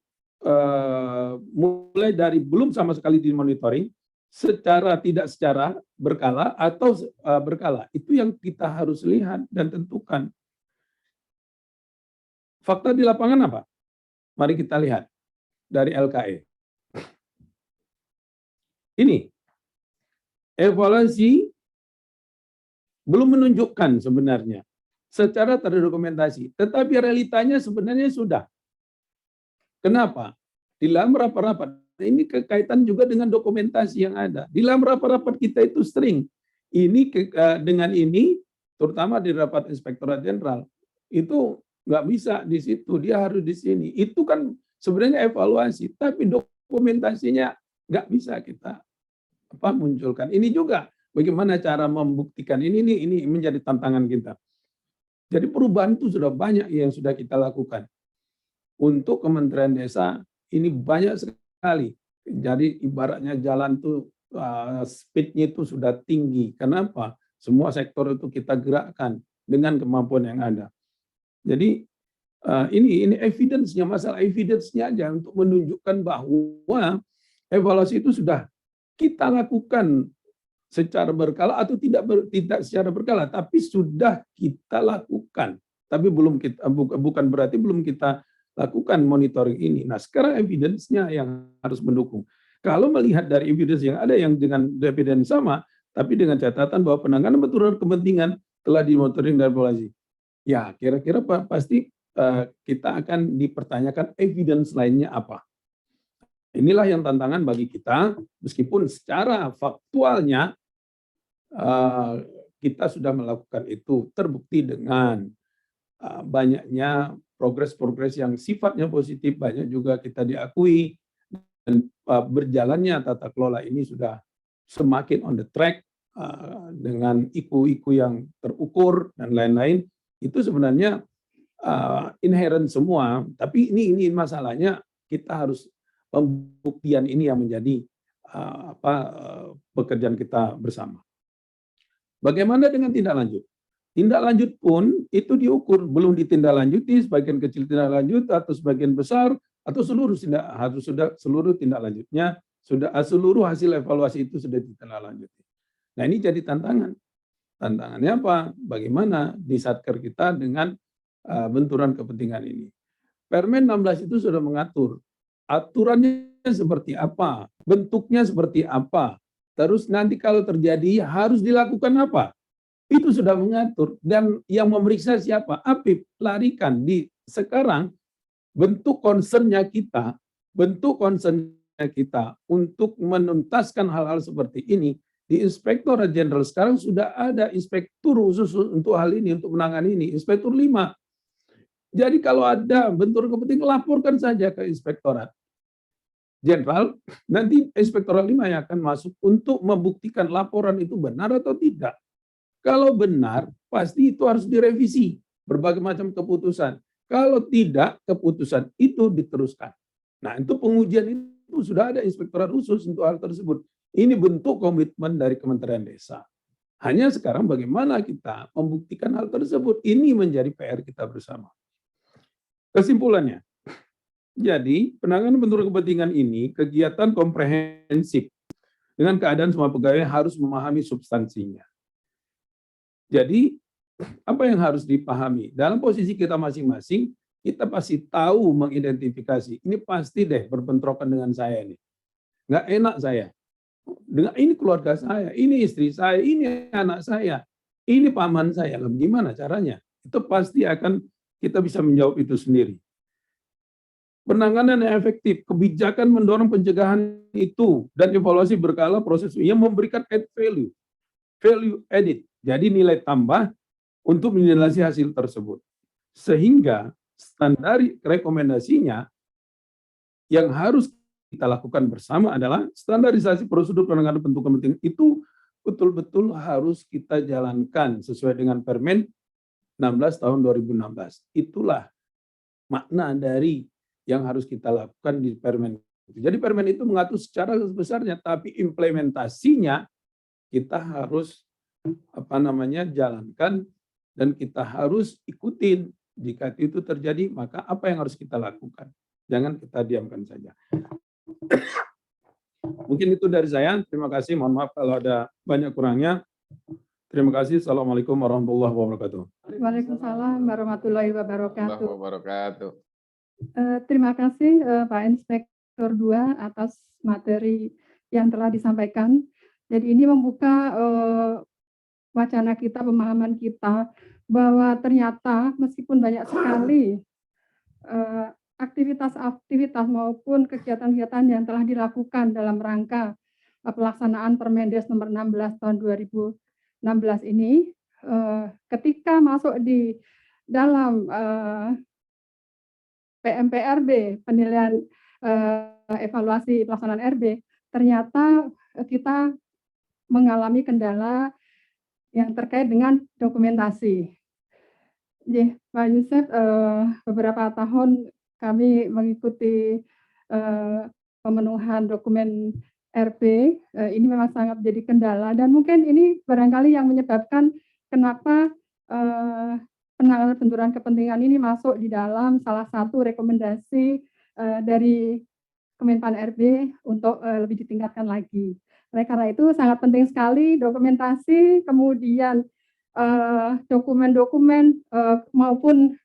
mulai dari belum sama sekali dimonitoring, secara berkala atau berkala. Itu yang kita harus lihat dan tentukan. Fakta di lapangan apa? Mari kita lihat dari LKE. Ini evaluasi belum menunjukkan sebenarnya secara terdokumentasi, tetapi realitanya sebenarnya sudah. Kenapa? Di dalam rapat-rapat, ini kekaitan juga dengan dokumentasi yang ada. Di dalam rapat-rapat kita itu sering, dengan ini, terutama di rapat Inspektorat Jenderal, itu nggak bisa di situ, dia harus di sini. Itu kan sebenarnya evaluasi, tapi dokumentasinya nggak bisa kita munculkan. Ini juga bagaimana cara membuktikan ini menjadi tantangan kita. Jadi perubahan itu sudah banyak yang sudah kita lakukan. Untuk Kementerian Desa ini banyak sekali. Jadi ibaratnya jalan tuh speed-nya itu sudah tinggi. Kenapa? Semua sektor itu kita gerakkan dengan kemampuan yang ada. Jadi ini evidence-nya, masalah evidence-nya aja untuk menunjukkan bahwa evaluasi itu sudah kita lakukan secara berkala atau tidak secara berkala, tapi sudah kita lakukan. Tapi bukan berarti belum kita lakukan monitoring ini. Nah, sekarang evidence-nya yang harus mendukung. Kalau melihat dari evidence yang ada yang dengan evidence sama, tapi dengan catatan bahwa penanganan benturan kepentingan telah dimonitoring dan evaluasi. Ya, kira-kira pasti kita akan dipertanyakan evidence lainnya apa. Inilah yang tantangan bagi kita, meskipun secara faktualnya kita sudah melakukan itu, terbukti dengan banyaknya progres-progres yang sifatnya positif, banyak juga kita diakui, dan berjalannya tata kelola ini sudah semakin on the track dengan IKU-IKU yang terukur dan lain-lain. Itu sebenarnya inherent semua, tapi ini masalahnya kita harus pembuktian ini yang menjadi pekerjaan kita bersama. Bagaimana dengan tindak lanjut? Tindak lanjut pun itu diukur, belum ditindaklanjuti, sebagian kecil tindak lanjut atau sebagian besar atau seluruh tindak lanjutnya seluruh hasil evaluasi itu sudah ditindaklanjuti. Nah, ini jadi tantangan. Tantangannya apa? Bagaimana di satker kita dengan benturan kepentingan ini? Permen 16 itu sudah mengatur aturannya seperti apa, bentuknya seperti apa, Terus nanti kalau terjadi harus dilakukan apa? Itu sudah mengatur. Dan yang memeriksa siapa? APIP. Larikan. Sekarang bentuk concern-nya kita untuk menuntaskan hal-hal seperti ini, di Inspektorat Jenderal sekarang sudah ada inspektur khusus untuk hal ini, untuk menangani ini, Inspektur 5. Jadi kalau ada benturan kepentingan, laporkan saja ke Inspektorat Jenderal, nanti Inspektorat 5 yang akan masuk untuk membuktikan laporan itu benar atau tidak. Kalau benar, pasti itu harus direvisi, berbagai macam keputusan. Kalau tidak, keputusan itu diteruskan. Nah, itu pengujian itu sudah ada inspektorat khusus untuk hal tersebut. Ini bentuk komitmen dari Kementerian Desa. Hanya sekarang bagaimana kita membuktikan hal tersebut. Ini menjadi PR kita bersama. Kesimpulannya, jadi penanganan benturan kepentingan ini kegiatan komprehensif. Dengan keadaan semua pegawai harus memahami substansinya. Jadi, apa yang harus dipahami? Dalam posisi kita masing-masing, kita pasti tahu mengidentifikasi. Ini pasti deh berbentrokan dengan saya nih. Nggak enak saya. Dengan ini keluarga saya, ini istri saya, ini anak saya, ini paman saya. Lalu gimana caranya? Itu pasti akan kita bisa menjawab itu sendiri. Penanganan yang efektif, kebijakan mendorong pencegahan itu, dan evaluasi berkala proses yang memberikan add value added, jadi nilai tambah untuk menjelaskan hasil tersebut. Sehingga standar rekomendasinya yang harus kita lakukan bersama adalah standarisasi prosedur penanganan bentuk kepentingan itu betul-betul harus kita jalankan sesuai dengan Permen 16 tahun 2016. Itulah makna dari yang harus kita lakukan di Permen. Jadi Permen itu mengatur secara besarnya, tapi implementasinya kita harus jalankan dan kita harus ikutin. Jika itu terjadi, maka apa yang harus kita lakukan? Jangan kita diamkan saja. Mungkin itu dari saya. Terima kasih. Mohon maaf kalau ada banyak kurangnya. Terima kasih. Assalamualaikum warahmatullahi wabarakatuh. Waalaikumsalam warahmatullahi wabarakatuh. Wabarakatuh. Terima kasih Pak Inspektur 2 atas materi yang telah disampaikan. Jadi ini membuka wacana kita, pemahaman kita bahwa ternyata meskipun banyak sekali aktivitas-aktivitas maupun kegiatan-kegiatan yang telah dilakukan dalam rangka pelaksanaan Permendes nomor 16 tahun 2016 ini, ketika masuk di dalam PMPRB, penilaian evaluasi pelaksanaan RB, ternyata kita mengalami kendala yang terkait dengan dokumentasi. Pak Yusef, beberapa tahun kami mengikuti pemenuhan dokumen RB, ini memang sangat menjadi kendala, dan mungkin ini barangkali yang menyebabkan kenapa penanganan benturan kepentingan ini masuk di dalam salah satu rekomendasi dari Kemenpan RB untuk lebih ditingkatkan lagi. Oleh karena itu sangat penting sekali dokumentasi, kemudian dokumen-dokumen maupun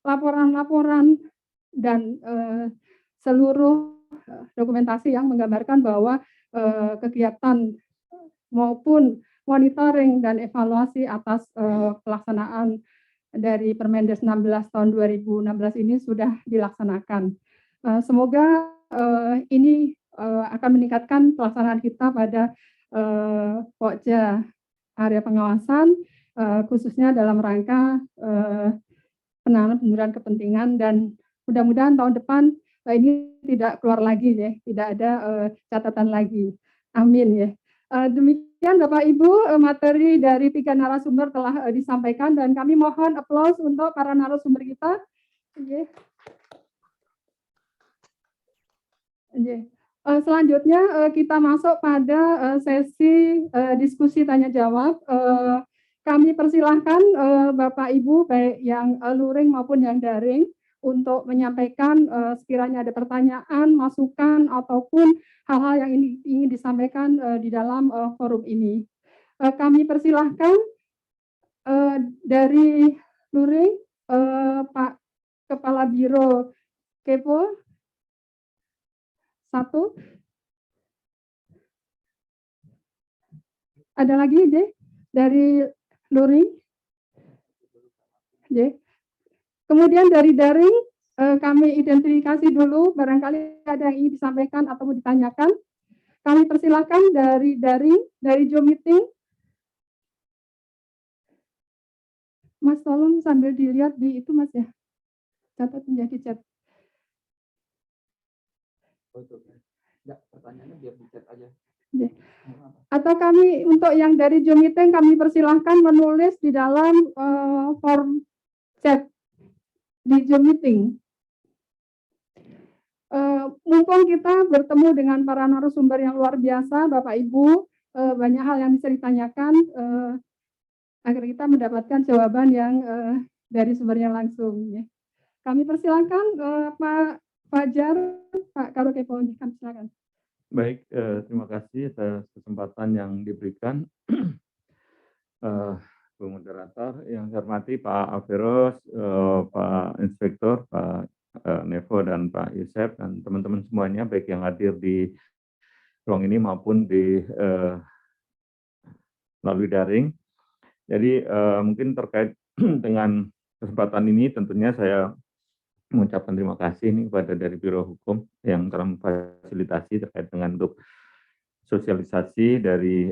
laporan-laporan dan seluruh dokumentasi yang menggambarkan bahwa kegiatan maupun monitoring dan evaluasi atas pelaksanaan dari Permendes 16 tahun 2016 ini sudah dilaksanakan. Semoga ini akan meningkatkan pelaksanaan kita pada Pokja area pengawasan, khususnya dalam rangka penanganan benturan kepentingan, dan mudah-mudahan tahun depan ini tidak keluar lagi ya, tidak ada catatan lagi. Amin ya. Demikian Bapak Ibu, materi dari 3 narasumber telah disampaikan, dan kami mohon aplaus untuk para narasumber kita. Selanjutnya kita masuk pada sesi diskusi tanya jawab. Kami persilahkan Bapak Ibu baik yang luring maupun yang daring untuk menyampaikan sekiranya ada pertanyaan, masukan, ataupun hal-hal yang ingin disampaikan di dalam forum ini. Kami persilahkan dari luring Pak Kepala Biro Kepo 1. Ada lagi, J, dari luring. J. Kemudian dari daring, kami identifikasi dulu, barangkali ada yang ingin disampaikan atau mau ditanyakan. Kami persilahkan dari daring, dari Zoom meeting. Mas, tolong sambil dilihat di itu, Mas, ya. Catat menjadi chat. Enggak, pertanyaannya biar di chat aja. Atau kami untuk yang dari Zoom meeting kami persilahkan menulis di dalam form chat di Zoom meeting. Mumpung kita bertemu dengan para narasumber yang luar biasa, Bapak Ibu, banyak hal yang bisa ditanyakan agar kita mendapatkan jawaban yang dari sumbernya langsung. Ya. Kami persilahkan Pak Fajar, Pak Karokepo, kami silakan. Baik, terima kasih atas kesempatan yang diberikan. Bu Moderator, yang saya hormati Pak Alveros, Pak Inspektor, Pak Nevo, dan Pak Yusef, dan teman-teman semuanya, baik yang hadir di ruang ini maupun di melalui daring. Jadi mungkin terkait dengan kesempatan ini, tentunya saya mengucapkan terima kasih nih kepada dari Biro Hukum yang telah memfasilitasi terkait dengan untuk sosialisasi dari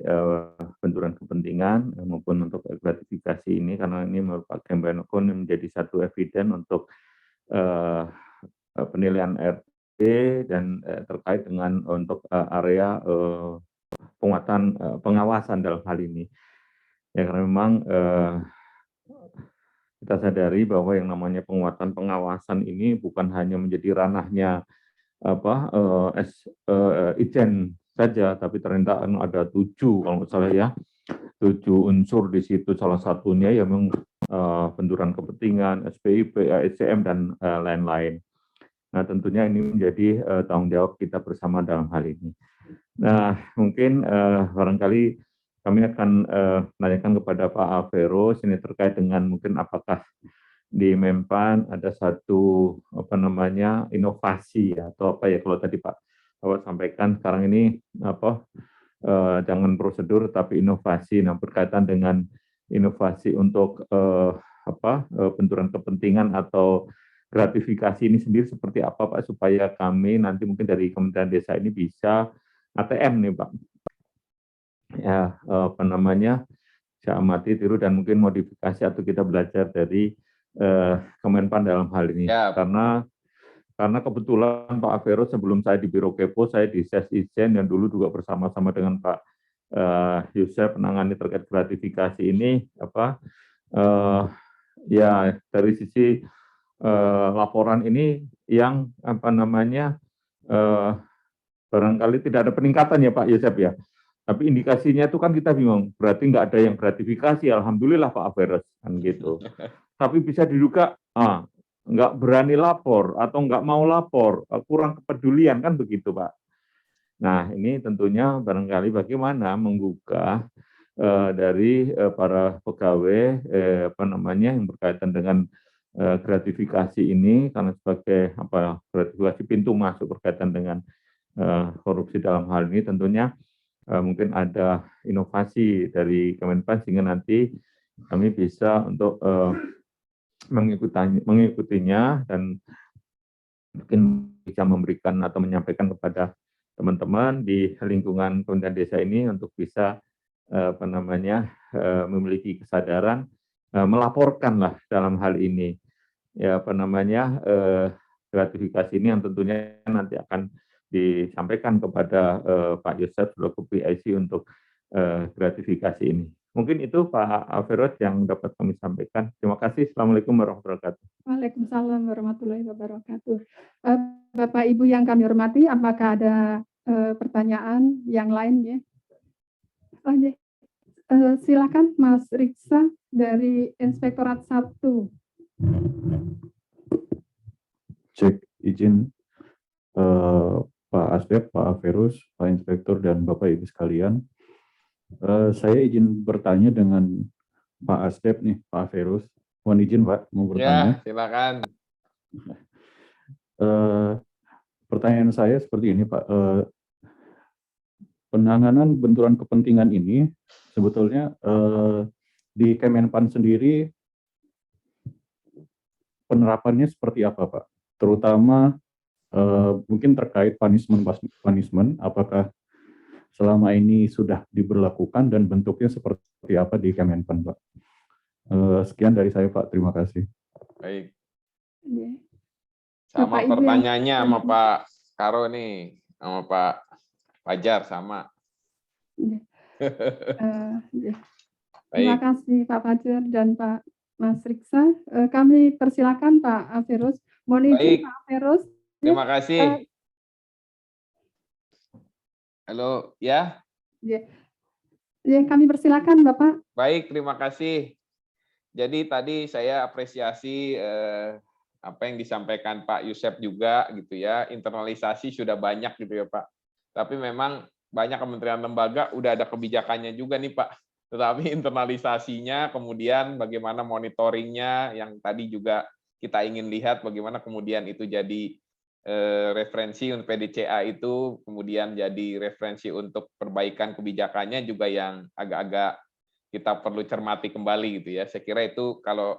benturan kepentingan maupun untuk gratifikasi ini, karena ini merupakan gambaran yang menjadi satu eviden untuk penilaian RT dan terkait dengan untuk area penguatan pengawasan dalam hal ini. Ya, karena memang kita sadari bahwa yang namanya penguatan pengawasan ini bukan hanya menjadi ranahnya Ijen saja, tapi ternyata ada 7 kalau nggak salah ya, 7 unsur di situ, salah satunya ya memang benturan kepentingan, SPIP, ASCM, dan lain-lain. Nah, tentunya ini menjadi tanggung jawab kita bersama dalam hal ini. Nah, mungkin barangkali kami akan menanyakan kepada Pak Alveros ini terkait dengan mungkin apakah di Menpan ada satu inovasi atau apa ya, kalau tadi Pak sampaikan sekarang ini jangan prosedur tapi inovasi. Nah, berkaitan dengan inovasi untuk benturan kepentingan atau gratifikasi ini sendiri seperti apa Pak, supaya kami nanti mungkin dari Kementerian Desa ini bisa ATM nih Pak. Ya, saya amati, tiru, dan mungkin modifikasi atau kita belajar dari Kemenpan dalam hal ini. Ya. Karena kebetulan Pak Alveros sebelum saya di Biro Kepo, saya di SES Ijen yang dulu juga bersama-sama dengan Pak Yusef menangani terkait gratifikasi ini, ya dari sisi laporan ini yang barangkali tidak ada peningkatan ya Pak Yusef ya. Tapi indikasinya itu kan kita bingung, berarti nggak ada yang gratifikasi, alhamdulillah Pak Alveros, kan gitu. Tapi bisa diduga, nggak berani lapor atau nggak mau lapor, kurang kepedulian, kan begitu Pak. Nah, ini tentunya barangkali bagaimana menggugah dari para pegawai yang berkaitan dengan gratifikasi ini, karena sebagai gratifikasi pintu masuk berkaitan dengan korupsi dalam hal ini, tentunya mungkin ada inovasi dari Kemenpan sehingga nanti kami bisa untuk mengikutinya dan mungkin bisa memberikan atau menyampaikan kepada teman-teman di lingkungan Kementerian Desa ini untuk bisa memiliki kesadaran melaporkanlah dalam hal ini ya gratifikasi ini yang tentunya nanti akan disampaikan kepada Pak Yusef selaku PIC untuk gratifikasi ini. Mungkin itu Pak Alveros yang dapat kami sampaikan. Terima kasih. Assalamualaikum warahmatullahi wabarakatuh. Waalaikumsalam warahmatullahi wabarakatuh. Bapak Ibu yang kami hormati, apakah ada pertanyaan yang lain ya? Silakan Mas Riksa dari Inspektorat 1. Cek izin Pak Asdep, Pak Alveros, Pak Inspektor, dan Bapak Ibu sekalian. Saya izin bertanya dengan Pak Asdep nih, Pak Alveros. Mohon izin Pak, mau bertanya. Ya, silakan. Pertanyaan saya seperti ini Pak. penanganan benturan kepentingan ini sebetulnya di Kemenpan sendiri penerapannya seperti apa, Pak? Terutama mungkin terkait punishment, apakah selama ini sudah diberlakukan dan bentuknya seperti apa di Kemenpan, Pak? Sekian dari saya, Pak. Terima kasih. Baik. Ya. Sama Bapak, Ibu yang- pertanyaannya sama Pak Karo nih, sama Pak Fajar sama. Ya. Ya. Terima Baik. kasih Pak Fajar dan Pak Mas Riksa. Kami persilakan Pak Averus. Mohon izin Baik. Pak Averus. Terima kasih. Halo, ya. Ya, kami persilakan Bapak. Baik, terima kasih. Jadi tadi saya apresiasi apa yang disampaikan Pak Yusef juga gitu ya. Internalisasi sudah banyak gitu ya Pak. Tapi memang banyak kementerian lembaga udah ada kebijakannya juga nih Pak. Tetapi internalisasinya, kemudian bagaimana monitoringnya yang tadi juga kita ingin lihat bagaimana kemudian itu jadi referensi untuk PDCA itu, kemudian jadi referensi untuk perbaikan kebijakannya juga yang agak-agak kita perlu cermati kembali gitu ya. Saya kira itu kalau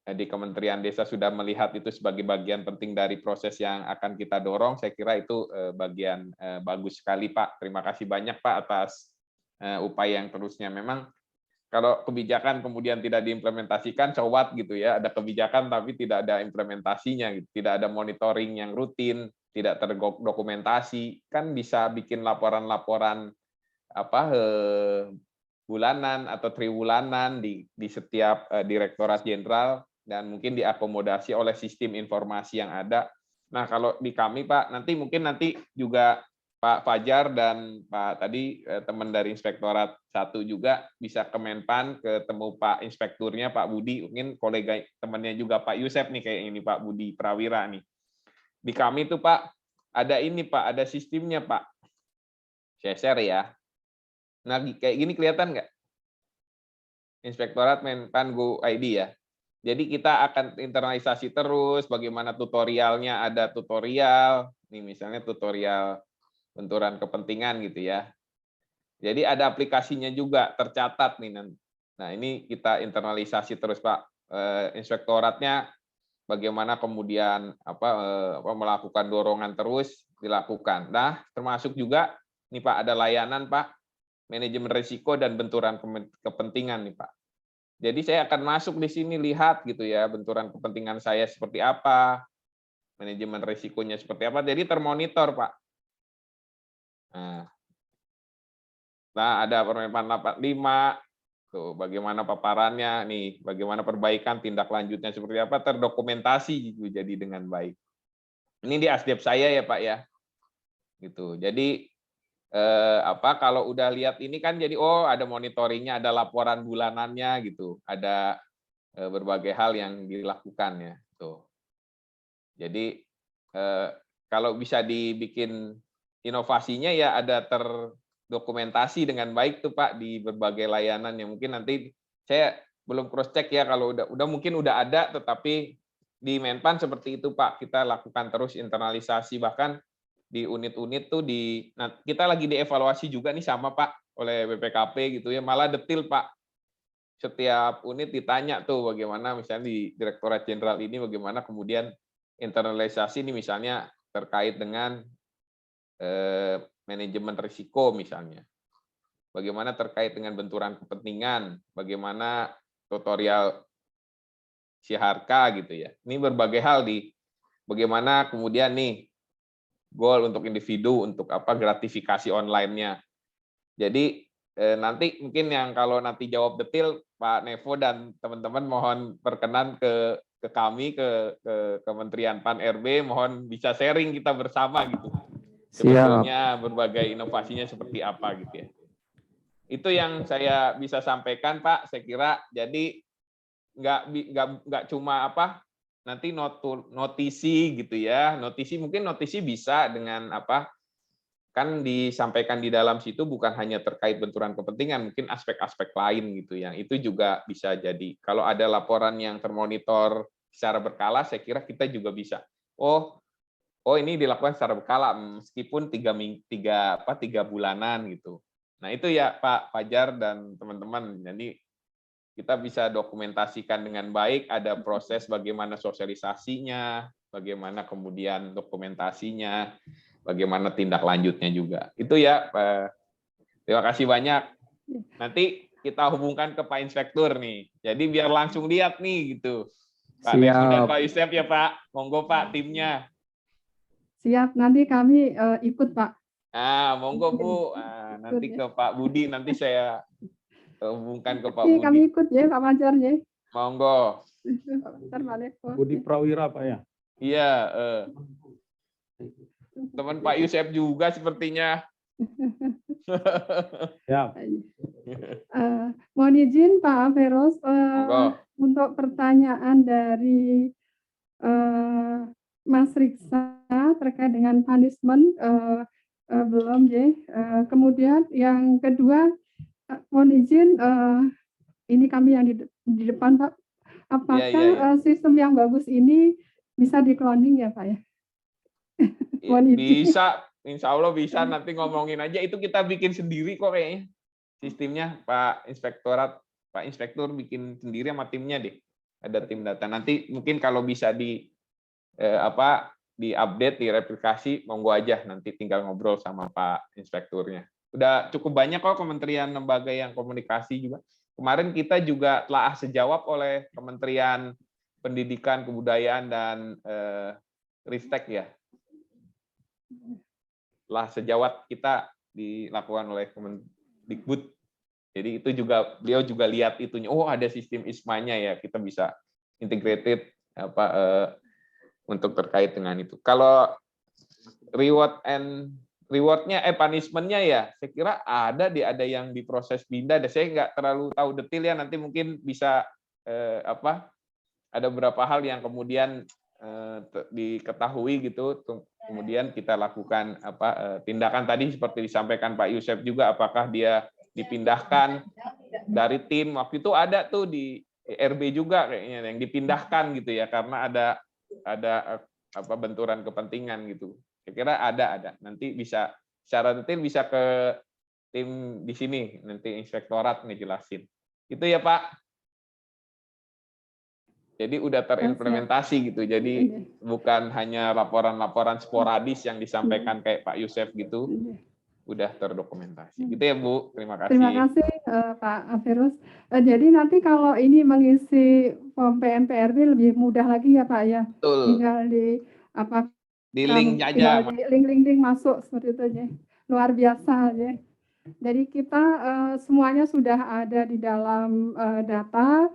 di Kementerian Desa sudah melihat itu sebagai bagian penting dari proses yang akan kita dorong, saya kira itu bagian bagus sekali Pak. Terima kasih banyak Pak atas upaya yang terusnya. Memang kalau kebijakan kemudian tidak diimplementasikan, so what gitu ya. Ada kebijakan tapi tidak ada implementasinya, gitu. Tidak ada monitoring yang rutin, tidak terdokumentasi, kan bisa bikin laporan-laporan apa bulanan atau triwulanan di setiap direktorat jenderal dan mungkin diakomodasi oleh sistem informasi yang ada. Nah, kalau di kami Pak, nanti juga Pak Fajar dan Pak tadi teman dari Inspektorat 1 juga bisa ke Menpan ketemu Pak Inspekturnya Pak Budi, mungkin kolega temannya juga Pak Yusef nih kayak ini Pak Budi Prawira nih. Di kami tuh Pak ada ini Pak, ada sistemnya Pak. Saya share ya. Nah, kayak gini kelihatan nggak? Inspektorat Menpan Go ID ya. Jadi kita akan internalisasi terus, bagaimana tutorialnya, ada tutorial, nih misalnya tutorial benturan kepentingan gitu ya. Jadi ada aplikasinya juga, tercatat nih. Nah ini kita internalisasi terus Pak. Inspektoratnya bagaimana kemudian melakukan dorongan terus dilakukan. Nah termasuk juga, nih Pak ada layanan Pak, manajemen risiko dan benturan kepentingan nih Pak. Jadi saya akan masuk di sini lihat gitu ya, benturan kepentingan saya seperti apa, manajemen risikonya seperti apa, jadi termonitor Pak. Nah ada Permenpan 85, tuh bagaimana paparannya nih, bagaimana perbaikan tindak lanjutnya seperti apa, terdokumentasi gitu jadi dengan baik. Ini di Asdep saya ya Pak ya, gitu. Jadi kalau udah lihat ini kan jadi ada monitoringnya, ada laporan bulanannya gitu, ada berbagai hal yang dilakukan ya tuh. Jadi kalau bisa dibikin inovasinya ya ada terdokumentasi dengan baik tuh Pak di berbagai layanan yang mungkin nanti saya belum cross check ya, kalau udah mungkin udah ada, tetapi di Menpan seperti itu Pak, kita lakukan terus internalisasi, bahkan di unit-unit tuh kita lagi dievaluasi juga nih sama Pak oleh BPKP gitu ya, malah detil Pak. Setiap unit ditanya tuh bagaimana misalnya di Direktorat Jenderal ini bagaimana kemudian internalisasi ini misalnya terkait dengan manajemen risiko misalnya. Bagaimana terkait dengan benturan kepentingan, bagaimana tutorial siharka gitu ya. Ini berbagai hal bagaimana kemudian nih goal untuk individu, untuk gratifikasi online-nya. Jadi nanti mungkin yang kalau nanti jawab detail Pak Nevo dan teman-teman mohon berkenan ke kami, ke Kementerian Pan RB, mohon bisa sharing kita bersama gitu. Sebetulnya berbagai inovasinya seperti apa gitu ya. Itu yang saya bisa sampaikan Pak, saya kira. Jadi nggak cuma nanti notisi gitu ya, mungkin notisi bisa dengan kan disampaikan di dalam situ bukan hanya terkait benturan kepentingan, mungkin aspek-aspek lain gitu yang itu juga bisa jadi. Kalau ada laporan yang termonitor secara berkala, saya kira kita juga bisa oh ini dilakukan secara berkala meskipun 3 bulanan gitu. Nah itu ya Pak Fajar dan teman-teman. Jadi kita bisa dokumentasikan dengan baik, ada proses bagaimana sosialisasinya, bagaimana kemudian dokumentasinya, bagaimana tindak lanjutnya juga. Itu ya, terima kasih banyak. Nanti kita hubungkan ke Pak Inspektur nih. Jadi biar langsung lihat nih gitu. Pak Nesu dan Pak Yusef ya Pak. Monggo Pak timnya. Siap, nanti kami ikut Pak. Monggo Bu. Nanti ke Pak Budi, nanti saya hubungkan ke Pak Kami Budi. ikut ya Pak Fajar ya. Monggo. Assalamualaikum. Budi Prawira Pak ya. Iya. Teman Pak Yusef juga sepertinya. Ya. Mohon izin Pak Feros, Monggo. untuk pertanyaan dari Mas Riksa terkait dengan punishment belum ya. Kemudian yang kedua, mohon izin ini kami yang di depan Pak. Apakah sistem yang bagus ini bisa di-cloning ya Pak ya? Bisa, insya Allah bisa. Nanti ngomongin aja. Itu kita bikin sendiri kok kayaknya. Sistemnya Pak Inspektur bikin sendiri sama timnya deh. Ada tim data. Nanti mungkin kalau bisa di-update, direplikasi, monggo aja. Nanti tinggal ngobrol sama Pak Inspekturnya. Udah cukup banyak kok kementerian lembaga yang komunikasi juga. Kemarin kita juga telah sejawab oleh Kementerian Pendidikan, Kebudayaan, dan Ristek ya. Telah sejawab kita dilakukan oleh Kemendikbud. Jadi itu juga beliau juga lihat itunya. Oh ada sistem ISMA-nya ya, kita bisa integrated untuk terkait dengan itu. Kalau punishment-nya ya, saya kira ada yang diproses pindah. Saya nggak terlalu tahu detail ya. Nanti mungkin bisa ada beberapa hal yang kemudian diketahui gitu. Kemudian kita lakukan tindakan tadi seperti disampaikan Pak Yusef juga, apakah dia dipindahkan dari tim. Waktu itu ada tuh di RB juga kayaknya yang dipindahkan gitu ya, karena ada benturan kepentingan gitu. Saya kira ada. Nanti bisa secara detail bisa ke tim di sini, nanti inspektorat ngejelasin. Itu ya Pak. Jadi udah terimplementasi gitu. Jadi bukan hanya laporan-laporan sporadis yang disampaikan kayak Pak Yusef gitu. Udah terdokumentasi. Gitu ya Bu. Terima kasih. Terima kasih Pak Aferus. Jadi nanti kalau ini mengisi form PMPRB lebih mudah lagi ya Pak ya. Betul. Tinggal di link aja. Link masuk seperti itu aja. Luar biasa ya. Jadi kita semuanya sudah ada di dalam data.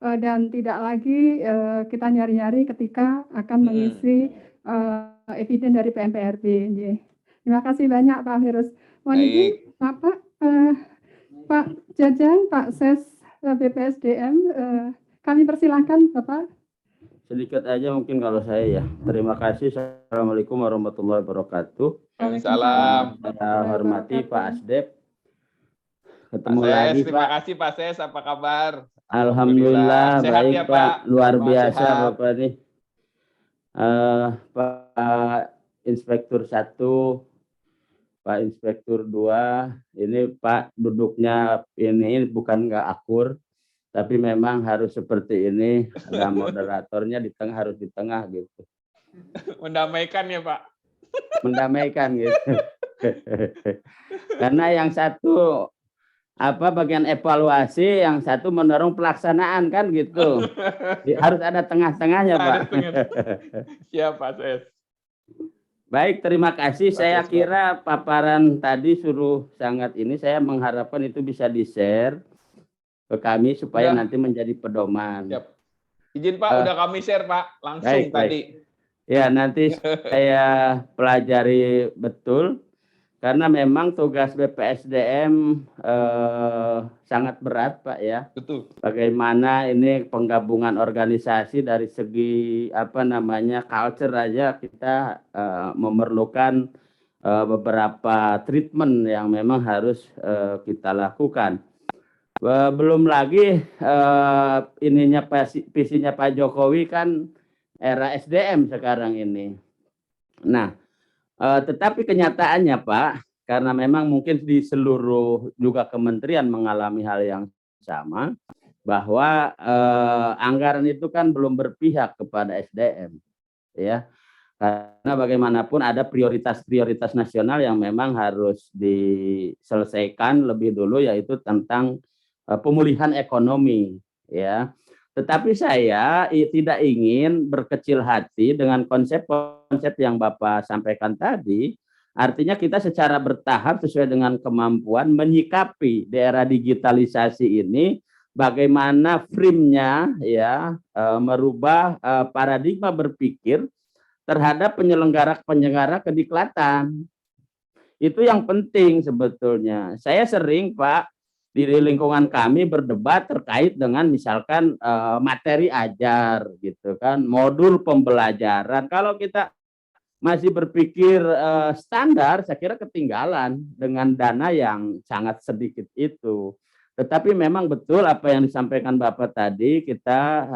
Dan tidak lagi kita nyari-nyari ketika akan mengisi eviden dari PMPRB. Terima kasih banyak Pak Virus. Mohon izin Pak Jajang, Pak Ses BPSDM, kami persilahkan Bapak. Sedikit aja mungkin kalau saya ya. Terima kasih. Assalamualaikum warahmatullahi wabarakatuh. Waalaikumsalam. Saya hormati Pak Asdep. Ketemu Pak Ses, lagi terima Pak. kasih Pak Ses, apa kabar? Alhamdulillah Sehat baik ya, Pak. Pak. Luar biasa Sehat. Bapak nih. Pak Inspektur 1, Pak Inspektur 2, ini Pak duduknya ini bukan nggak akur, tapi memang harus seperti ini. Ada moderatornya di tengah, harus di tengah gitu. Mendamaikan ya Pak. Mendamaikan gitu. Karena yang satu bagian evaluasi, yang satu mendorong pelaksanaan kan gitu. Harus ada tengah-tengahnya Pak. Siap Pak Ses. Baik, terima kasih. Saya kira paparan tadi sangat ini, saya mengharapkan itu bisa di-share ke kami supaya nanti menjadi pedoman. Siap. Izin Pak, udah kami share Pak, langsung baik, tadi. Ya, nanti saya pelajari betul. Karena memang tugas BPSDM sangat berat Pak ya. Betul. Bagaimana ini penggabungan organisasi dari segi culture aja kita memerlukan beberapa treatment yang memang harus kita lakukan. Belum lagi visinya Pak Jokowi kan era SDM sekarang ini. Nah, tetapi kenyataannya Pak, karena memang mungkin di seluruh juga kementerian mengalami hal yang sama, bahwa anggaran itu kan belum berpihak kepada SDM, ya. Karena bagaimanapun ada prioritas-prioritas nasional yang memang harus diselesaikan lebih dulu, yaitu tentang pemulihan ekonomi, ya. Tetapi saya tidak ingin berkecil hati dengan konsep-konsep yang Bapak sampaikan tadi. Artinya kita secara bertahap sesuai dengan kemampuan menyikapi di era digitalisasi ini, bagaimana frame-nya ya merubah paradigma berpikir terhadap penyelenggara kediklatan. Itu yang penting sebetulnya. Saya sering Pak di lingkungan kami berdebat terkait dengan misalkan materi ajar gitu kan, modul pembelajaran. Kalau kita masih berpikir standar, saya kira ketinggalan dengan dana yang sangat sedikit itu. Tetapi memang betul apa yang disampaikan Bapak tadi, kita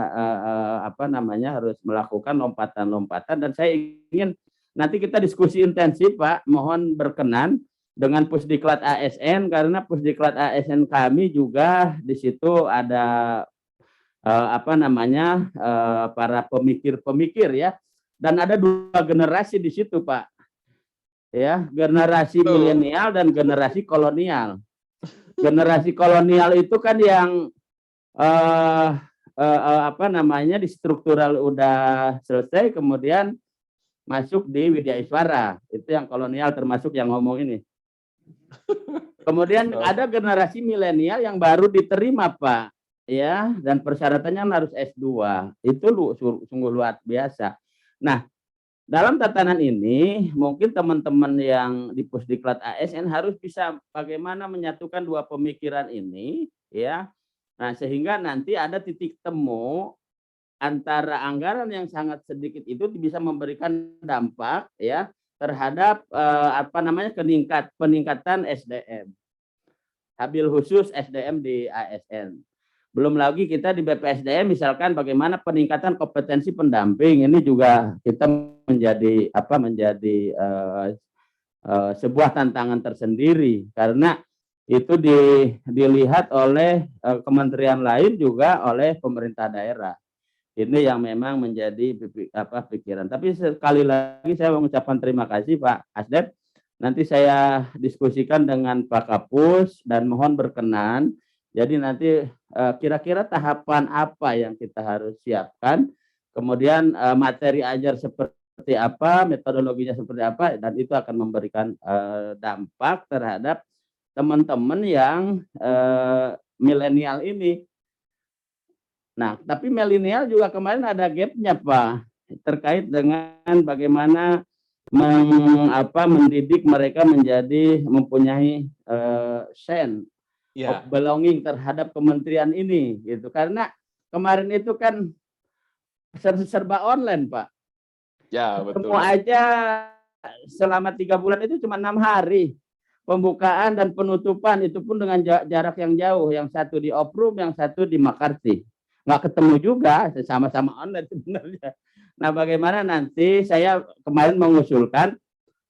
harus melakukan lompatan-lompatan, dan saya ingin nanti kita diskusi intensif Pak, mohon berkenan dengan Pusdiklat ASN, karena Pusdiklat ASN kami juga di situ ada para pemikir-pemikir ya, dan ada 2 generasi di situ Pak, ya, generasi milenial dan generasi kolonial. Generasi kolonial itu kan yang di struktural udah selesai, kemudian masuk di Widya Iswara, itu yang kolonial termasuk yang ngomong ini. Kemudian ada generasi milenial yang baru diterima Pak, ya, dan persyaratannya harus S2. Itu sungguh luar biasa. Nah, dalam tatanan ini mungkin teman-teman yang di Pusdiklat ASN harus bisa bagaimana menyatukan 2 pemikiran ini, ya. Nah, sehingga nanti ada titik temu antara anggaran yang sangat sedikit itu bisa memberikan dampak ya terhadap peningkatan SDM. Habil khusus SDM di ASN. Belum lagi kita di BPSDM misalkan bagaimana peningkatan kompetensi pendamping, ini juga kita menjadi sebuah tantangan tersendiri, karena itu dilihat oleh kementerian lain juga oleh pemerintah daerah. Ini yang memang menjadi pikiran. Tapi sekali lagi saya mengucapkan terima kasih Pak Asdep. Nanti saya diskusikan dengan Pak Kapus dan mohon berkenan. Jadi nanti kira-kira tahapan apa yang kita harus siapkan, kemudian materi ajar seperti apa, metodologinya seperti apa, dan itu akan memberikan dampak terhadap teman-teman yang milenial ini. Nah, tapi milenial juga kemarin ada gapnya Pak, terkait dengan bagaimana mendidik mereka menjadi mempunyai sense of belonging terhadap kementerian ini, gitu. Karena kemarin itu kan serba online Pak. Ya betul. Semua aja selama 3 bulan itu cuma 6 hari. Pembukaan dan penutupan itu pun dengan jarak yang jauh, yang satu di Oprum, yang satu di Makarti. Nggak ketemu juga, sama-sama online sebenarnya. Nah, bagaimana nanti saya kemarin mengusulkan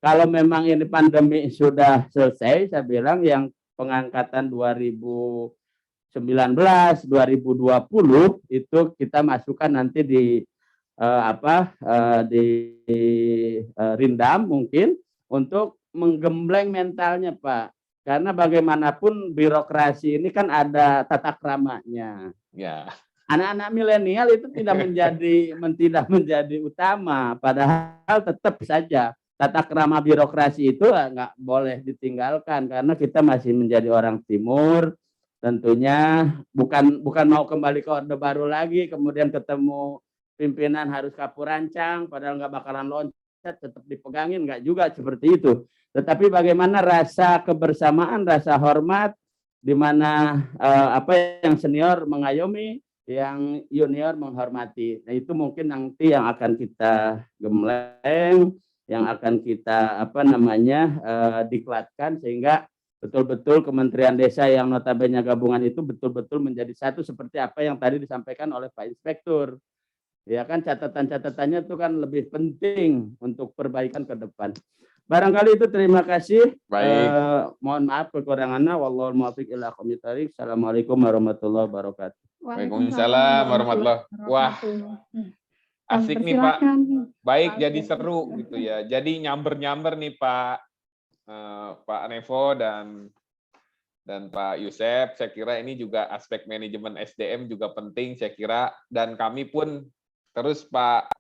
kalau memang ini pandemi sudah selesai, saya bilang yang pengangkatan 2019, 2020 itu kita masukkan nanti di Rindam mungkin untuk menggembleng mentalnya Pak. Karena bagaimanapun birokrasi ini kan ada tata kramanya. Ya. Anak-anak milenial itu tidak menjadi utama, padahal tetap saja tata krama birokrasi itu nggak boleh ditinggalkan, karena kita masih menjadi orang timur, tentunya bukan mau kembali ke Orde Baru lagi, kemudian ketemu pimpinan harus kapurancang, padahal nggak bakalan loncat, tetap dipegangin, nggak juga seperti itu. Tetapi bagaimana rasa kebersamaan, rasa hormat, di mana yang senior mengayomi, yang junior menghormati. Nah, itu mungkin nanti yang akan kita gembleng, yang akan kita diklatkan, sehingga betul-betul Kementerian Desa yang notabene gabungan itu betul-betul menjadi satu, seperti apa yang tadi disampaikan oleh Pak Inspektur. Ya kan catatan-catatannya itu kan lebih penting untuk perbaikan ke depan. Barangkali itu, terima kasih. Baik. Mohon maaf kekurangannya. Wallahul muwaffiq ila aqwamit thoriq. Assalamualaikum warahmatullahi wabarakatuh. Waalaikumsalam warahmatullahi wabarakatuh. Wah, asik nih Pak. Silakan. Baik, Pak jadi Asdep. seru gitu ya. Jadi nyamber-nyamber nih Pak Nevo dan Pak Yusef. Saya kira ini juga aspek manajemen SDM juga penting saya kira, dan kami pun terus Pak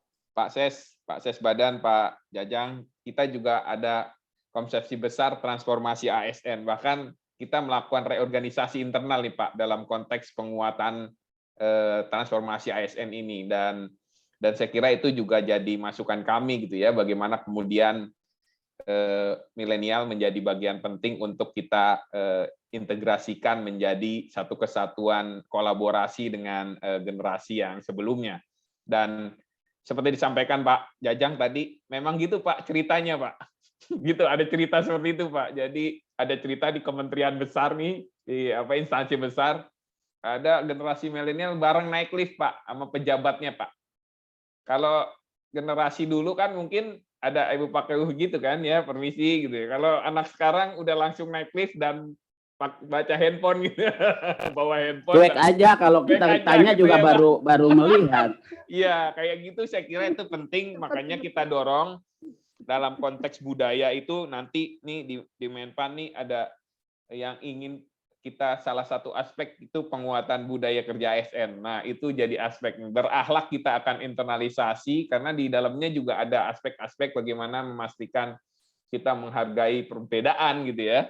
Ses Badan, Pak Jajang, kita juga ada konsepsi besar transformasi ASN. Bahkan kita melakukan reorganisasi internal nih Pak dalam konteks penguatan transformasi ASN ini, dan saya kira itu juga jadi masukan kami gitu ya, bagaimana kemudian milenial menjadi bagian penting untuk kita integrasikan menjadi satu kesatuan kolaborasi dengan generasi yang sebelumnya. Dan seperti disampaikan Pak Jajang tadi, memang gitu Pak ceritanya Pak. Gitu, ada cerita seperti itu Pak. Jadi ada cerita di kementerian besar nih, di instansi besar, ada generasi milenial bareng naik lift Pak sama pejabatnya Pak. Kalau generasi dulu kan mungkin ada ibu pakai gitu kan ya, permisi gitu ya. Kalau anak sekarang udah langsung naik lift dan baca handphone gitu, bawa handphone. Cuek aja, kalau kita tanya gitu juga ya, baru melihat. Iya, kayak gitu saya kira itu penting, makanya kita dorong dalam konteks budaya itu nanti nih di Menpan nih ada yang ingin kita, salah satu aspek itu penguatan budaya kerja ASN. Nah, itu jadi aspek berakhlak kita akan internalisasi, karena di dalamnya juga ada aspek-aspek bagaimana memastikan kita menghargai perbedaan gitu ya,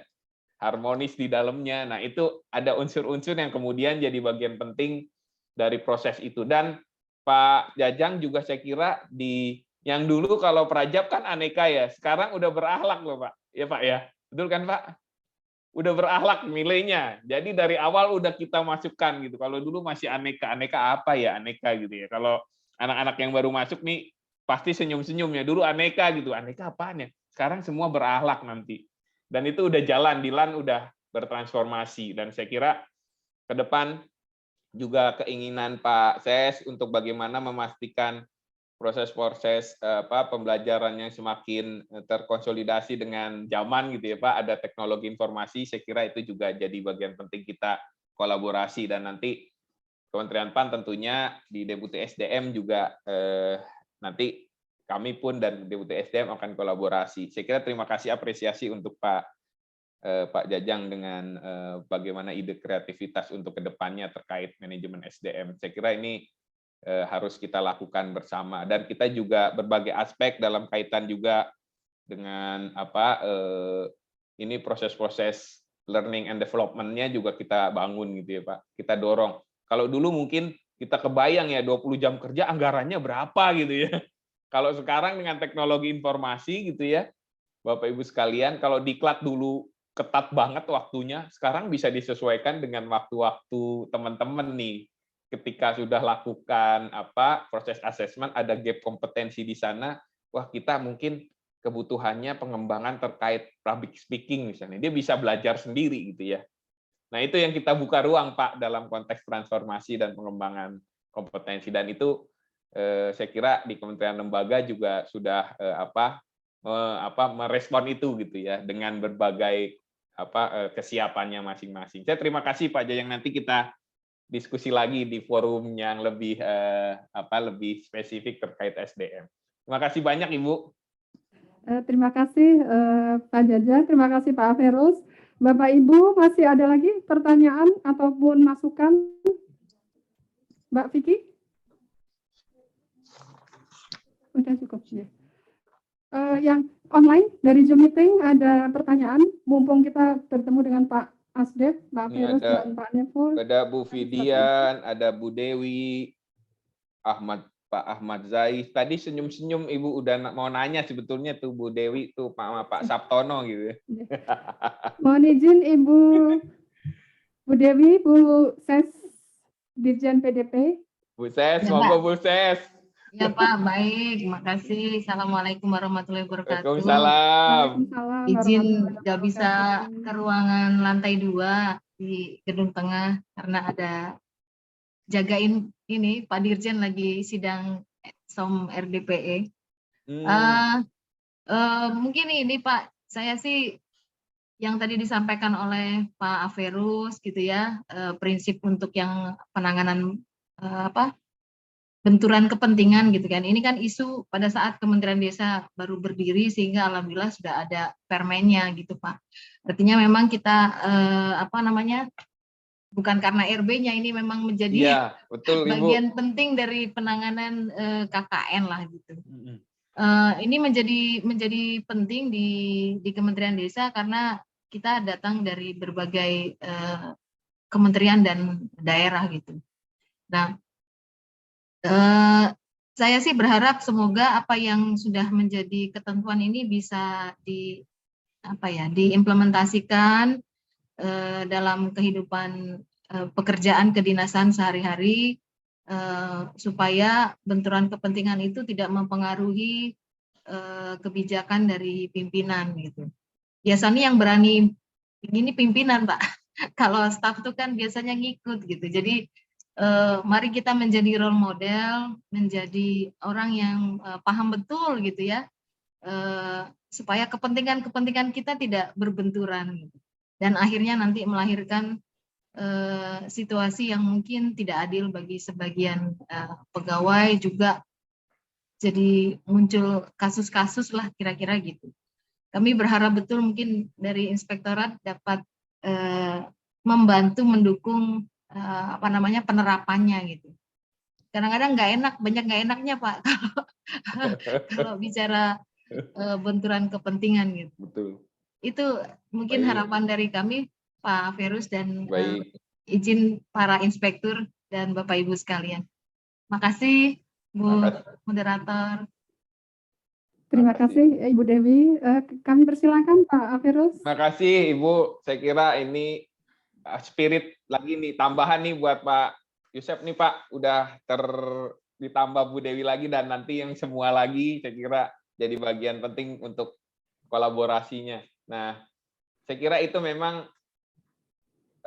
harmonis di dalamnya. Nah, itu ada unsur-unsur yang kemudian jadi bagian penting dari proses itu. Dan Pak Jajang juga saya kira yang dulu kalau Prajab kan aneka ya, sekarang udah berakhlak loh Pak. Ya Pak ya, betul kan Pak? Udah berakhlak nilainya. Jadi dari awal udah kita masukkan gitu. Kalau dulu masih aneka apa ya, aneka gitu ya. Kalau anak-anak yang baru masuk nih pasti senyum-senyum ya. Dulu aneka gitu, aneka apaan ya? Sekarang semua berakhlak nanti. Dan itu udah jalan, Dilan udah bertransformasi, dan saya kira ke depan juga keinginan Pak Ses untuk bagaimana memastikan proses-proses pembelajarannya semakin terkonsolidasi dengan zaman gitu ya Pak, ada teknologi informasi, saya kira itu juga jadi bagian penting kita kolaborasi, dan nanti Kementerian PAN tentunya di Deputi SDM juga nanti kami pun dan Deputi SDM akan kolaborasi. Saya kira terima kasih apresiasi untuk Pak Jajang dengan bagaimana ide kreativitas untuk kedepannya terkait manajemen SDM. Saya kira ini harus kita lakukan bersama, dan kita juga berbagai aspek dalam kaitan juga dengan ini proses-proses learning and development-nya juga kita bangun gitu ya Pak. Kita dorong. Kalau dulu mungkin kita kebayang ya 20 jam kerja anggarannya berapa gitu ya. Kalau sekarang dengan teknologi informasi gitu ya, Bapak Ibu sekalian, kalau diklat dulu ketat banget waktunya, sekarang bisa disesuaikan dengan waktu-waktu teman-teman nih. Ketika sudah lakukan proses asesmen, ada gap kompetensi di sana, wah kita mungkin kebutuhannya pengembangan terkait public speaking misalnya, dia bisa belajar sendiri gitu ya. Nah itu yang kita buka ruang Pak dalam konteks transformasi dan pengembangan kompetensi, dan itu saya kira di kementerian lembaga juga sudah merespon itu gitu ya, dengan berbagai kesiapannya masing-masing. Saya terima kasih Pak Jajang, nanti kita diskusi lagi di forum yang lebih lebih spesifik terkait SDM. Terima kasih banyak Ibu. Terima kasih Pak Jajang, terima kasih Pak Averus. Bapak Ibu masih ada lagi pertanyaan ataupun masukan? Mbak Vicky? Udah cukup ya. Yang online dari Zoom meeting ada pertanyaan, mumpung kita bertemu dengan Pak Asdep, Pak Averus dan Pak Nevo. Ada Bu Fidian, ada Bu Dewi, Pak Ahmad Zais. Tadi senyum-senyum Ibu udah mau nanya sebetulnya tuh Bu Dewi tuh Pak Sabtono gitu. Mohon izin Ibu Bu Dewi, Bu Ses, Dirjen PDP. Bu Ses, monggo Bu Ses. Ya Pak, baik. Makasih. Assalamualaikum warahmatullahi wabarakatuh. Waalaikumsalam. Izin nggak bisa ke ruangan lantai 2 di gedung tengah karena ada jagain ini Pak Dirjen lagi sidang SOM RDPE. Hmm. Mungkin ini Pak, saya sih yang tadi disampaikan oleh Pak Averus gitu ya, prinsip untuk yang penanganan benturan kepentingan gitu kan. Ini kan isu pada saat Kementerian Desa baru berdiri sehingga alhamdulillah sudah ada permennya gitu Pak. Artinya memang kita bukan karena RB-nya, ini memang menjadi betul, Ibu. bagian penting dari penanganan KKN lah gitu. Ini menjadi penting di Kementerian Desa karena kita datang dari berbagai kementerian dan daerah gitu. Nah, saya sih berharap semoga apa yang sudah menjadi ketentuan ini bisa diimplementasikan dalam kehidupan pekerjaan kedinasan sehari-hari, supaya benturan kepentingan itu tidak mempengaruhi kebijakan dari pimpinan gitu. Biasanya yang berani ini pimpinan Pak. Kalau staf itu kan biasanya ngikut gitu. Jadi mari kita menjadi role model, menjadi orang yang paham betul gitu ya, supaya kepentingan kita tidak berbenturan gitu. Dan akhirnya nanti melahirkan situasi yang mungkin tidak adil bagi sebagian pegawai, juga jadi muncul kasus-kasus lah kira-kira gitu. Kami berharap betul mungkin dari inspektorat dapat membantu mendukung penerapannya gitu. Kadang-kadang nggak enak, banyak nggak enaknya Pak kalau bicara benturan kepentingan gitu. Betul. Itu mungkin harapan dari kami Pak Averus dan izin para inspektur dan Bapak Ibu sekalian. Makasih Bu Moderator. Terima kasih Ibu Dewi. Kami persilakan Pak Averus. Terima kasih Ibu. Saya kira ini spirit lagi nih, tambahan nih buat Pak Yusef nih Pak. Udah ditambah Bu Dewi lagi dan nanti yang semua lagi saya kira jadi bagian penting untuk kolaborasinya. Nah, saya kira itu memang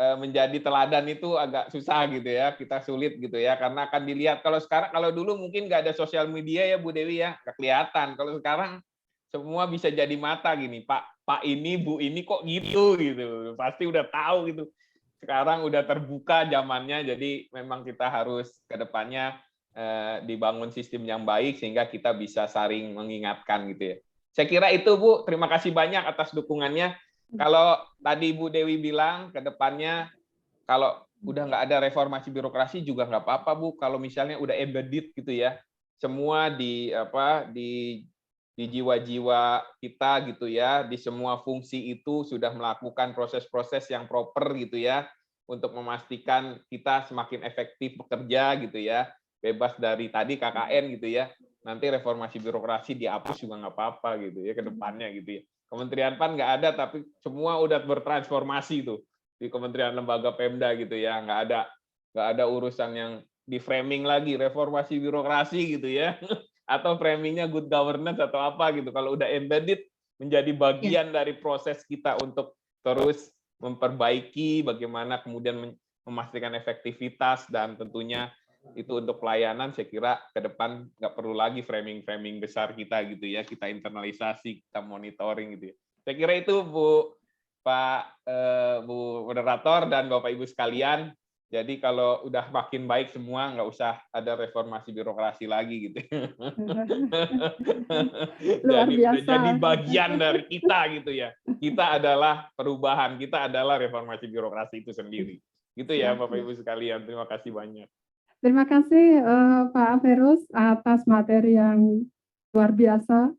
menjadi teladan itu agak susah gitu ya, kita sulit gitu ya, karena akan dilihat. Kalau dulu mungkin nggak ada sosial media ya Bu Dewi ya, nggak kelihatan. Kalau sekarang semua bisa jadi mata gini, Pak ini, Bu ini kok gitu, pasti udah tahu gitu. Sekarang udah terbuka zamannya, jadi memang kita harus ke depannya dibangun sistem yang baik sehingga kita bisa saling mengingatkan gitu ya. Saya kira itu Bu, terima kasih banyak atas dukungannya. Kalau tadi Bu Dewi bilang ke depannya kalau udah nggak ada reformasi birokrasi juga nggak apa-apa Bu, kalau misalnya udah embedded gitu ya, semua di jiwa-jiwa kita gitu ya, di semua fungsi itu sudah melakukan proses-proses yang proper gitu ya, untuk memastikan kita semakin efektif bekerja gitu ya, bebas dari tadi KKN gitu ya. Nanti reformasi birokrasi dihapus juga nggak apa-apa gitu ya ke depannya gitu ya. Kementerian PAN nggak ada, tapi semua udah bertransformasi tuh di kementerian lembaga Pemda gitu ya, nggak ada urusan yang di framing lagi reformasi birokrasi gitu ya, atau framingnya good governance atau apa gitu. Kalau udah embedded menjadi bagian dari proses kita untuk terus memperbaiki bagaimana kemudian memastikan efektivitas dan tentunya itu untuk pelayanan. Saya kira ke depan nggak perlu lagi framing besar kita gitu ya, kita internalisasi, kita monitoring gitu ya. Saya kira itu Bu Moderator dan Bapak Ibu sekalian. Jadi kalau udah makin baik semua, nggak usah ada reformasi birokrasi lagi gitu. Jadi bagian dari kita gitu ya. Kita adalah perubahan, kita adalah reformasi birokrasi itu sendiri. Gitu ya Bapak Ibu sekalian. Terima kasih banyak. Terima kasih Pak Averus atas materi yang luar biasa.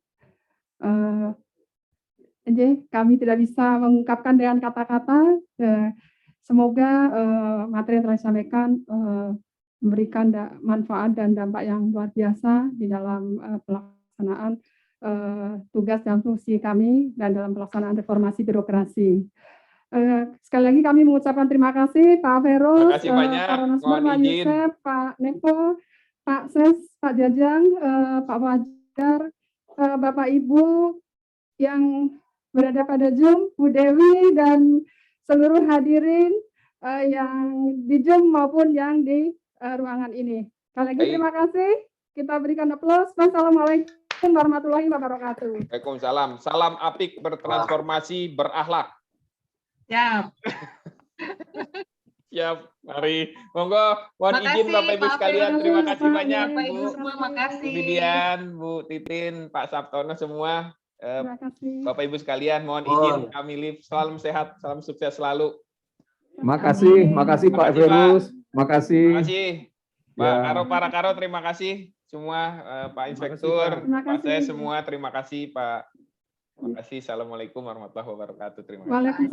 Kami tidak bisa mengungkapkan dengan kata-kata. Semoga materi yang telah disampaikan memberikan manfaat dan dampak yang luar biasa di dalam pelaksanaan tugas dan fungsi kami dan dalam pelaksanaan reformasi birokrasi. Sekali lagi kami mengucapkan terima kasih Pak Averus, Pak Ronosmor, Pak Yusef, Pak Nepo, Pak Ses, Pak Jajang, Pak Fajar, Bapak Ibu yang berada pada Zoom, Bu Dewi, dan seluruh hadirin yang di Zoom maupun yang di ruangan ini. Sekali lagi terima kasih. Kita berikan aplaus. Wassalamualaikum warahmatullahi wabarakatuh. Waalaikumsalam. Salam apik, bertransformasi, berakhlak. Siap. Siap, mari. Monggo, mohon izin Bapak Ibu Pak sekalian, Firus, terima kasih banyak Bapak Ibu Bu semua, makasih. Bidian, Bu Titin, Pak Sabtono semua. Terima kasih. Bapak Ibu sekalian, mohon izin kami live. Salam sehat, salam sukses selalu. Makasih Pak Makasih, Pak. Verus, makasih. Terima kasih. Pak Ya. Karo, Para Karo, terima kasih semua. Pak Inspektur, Terima Pak saya kasih. semua, terima kasih Pak. Terima kasih. Assalamualaikum warahmatullahi wabarakatuh. Terima kasih. Waalaikumsalam.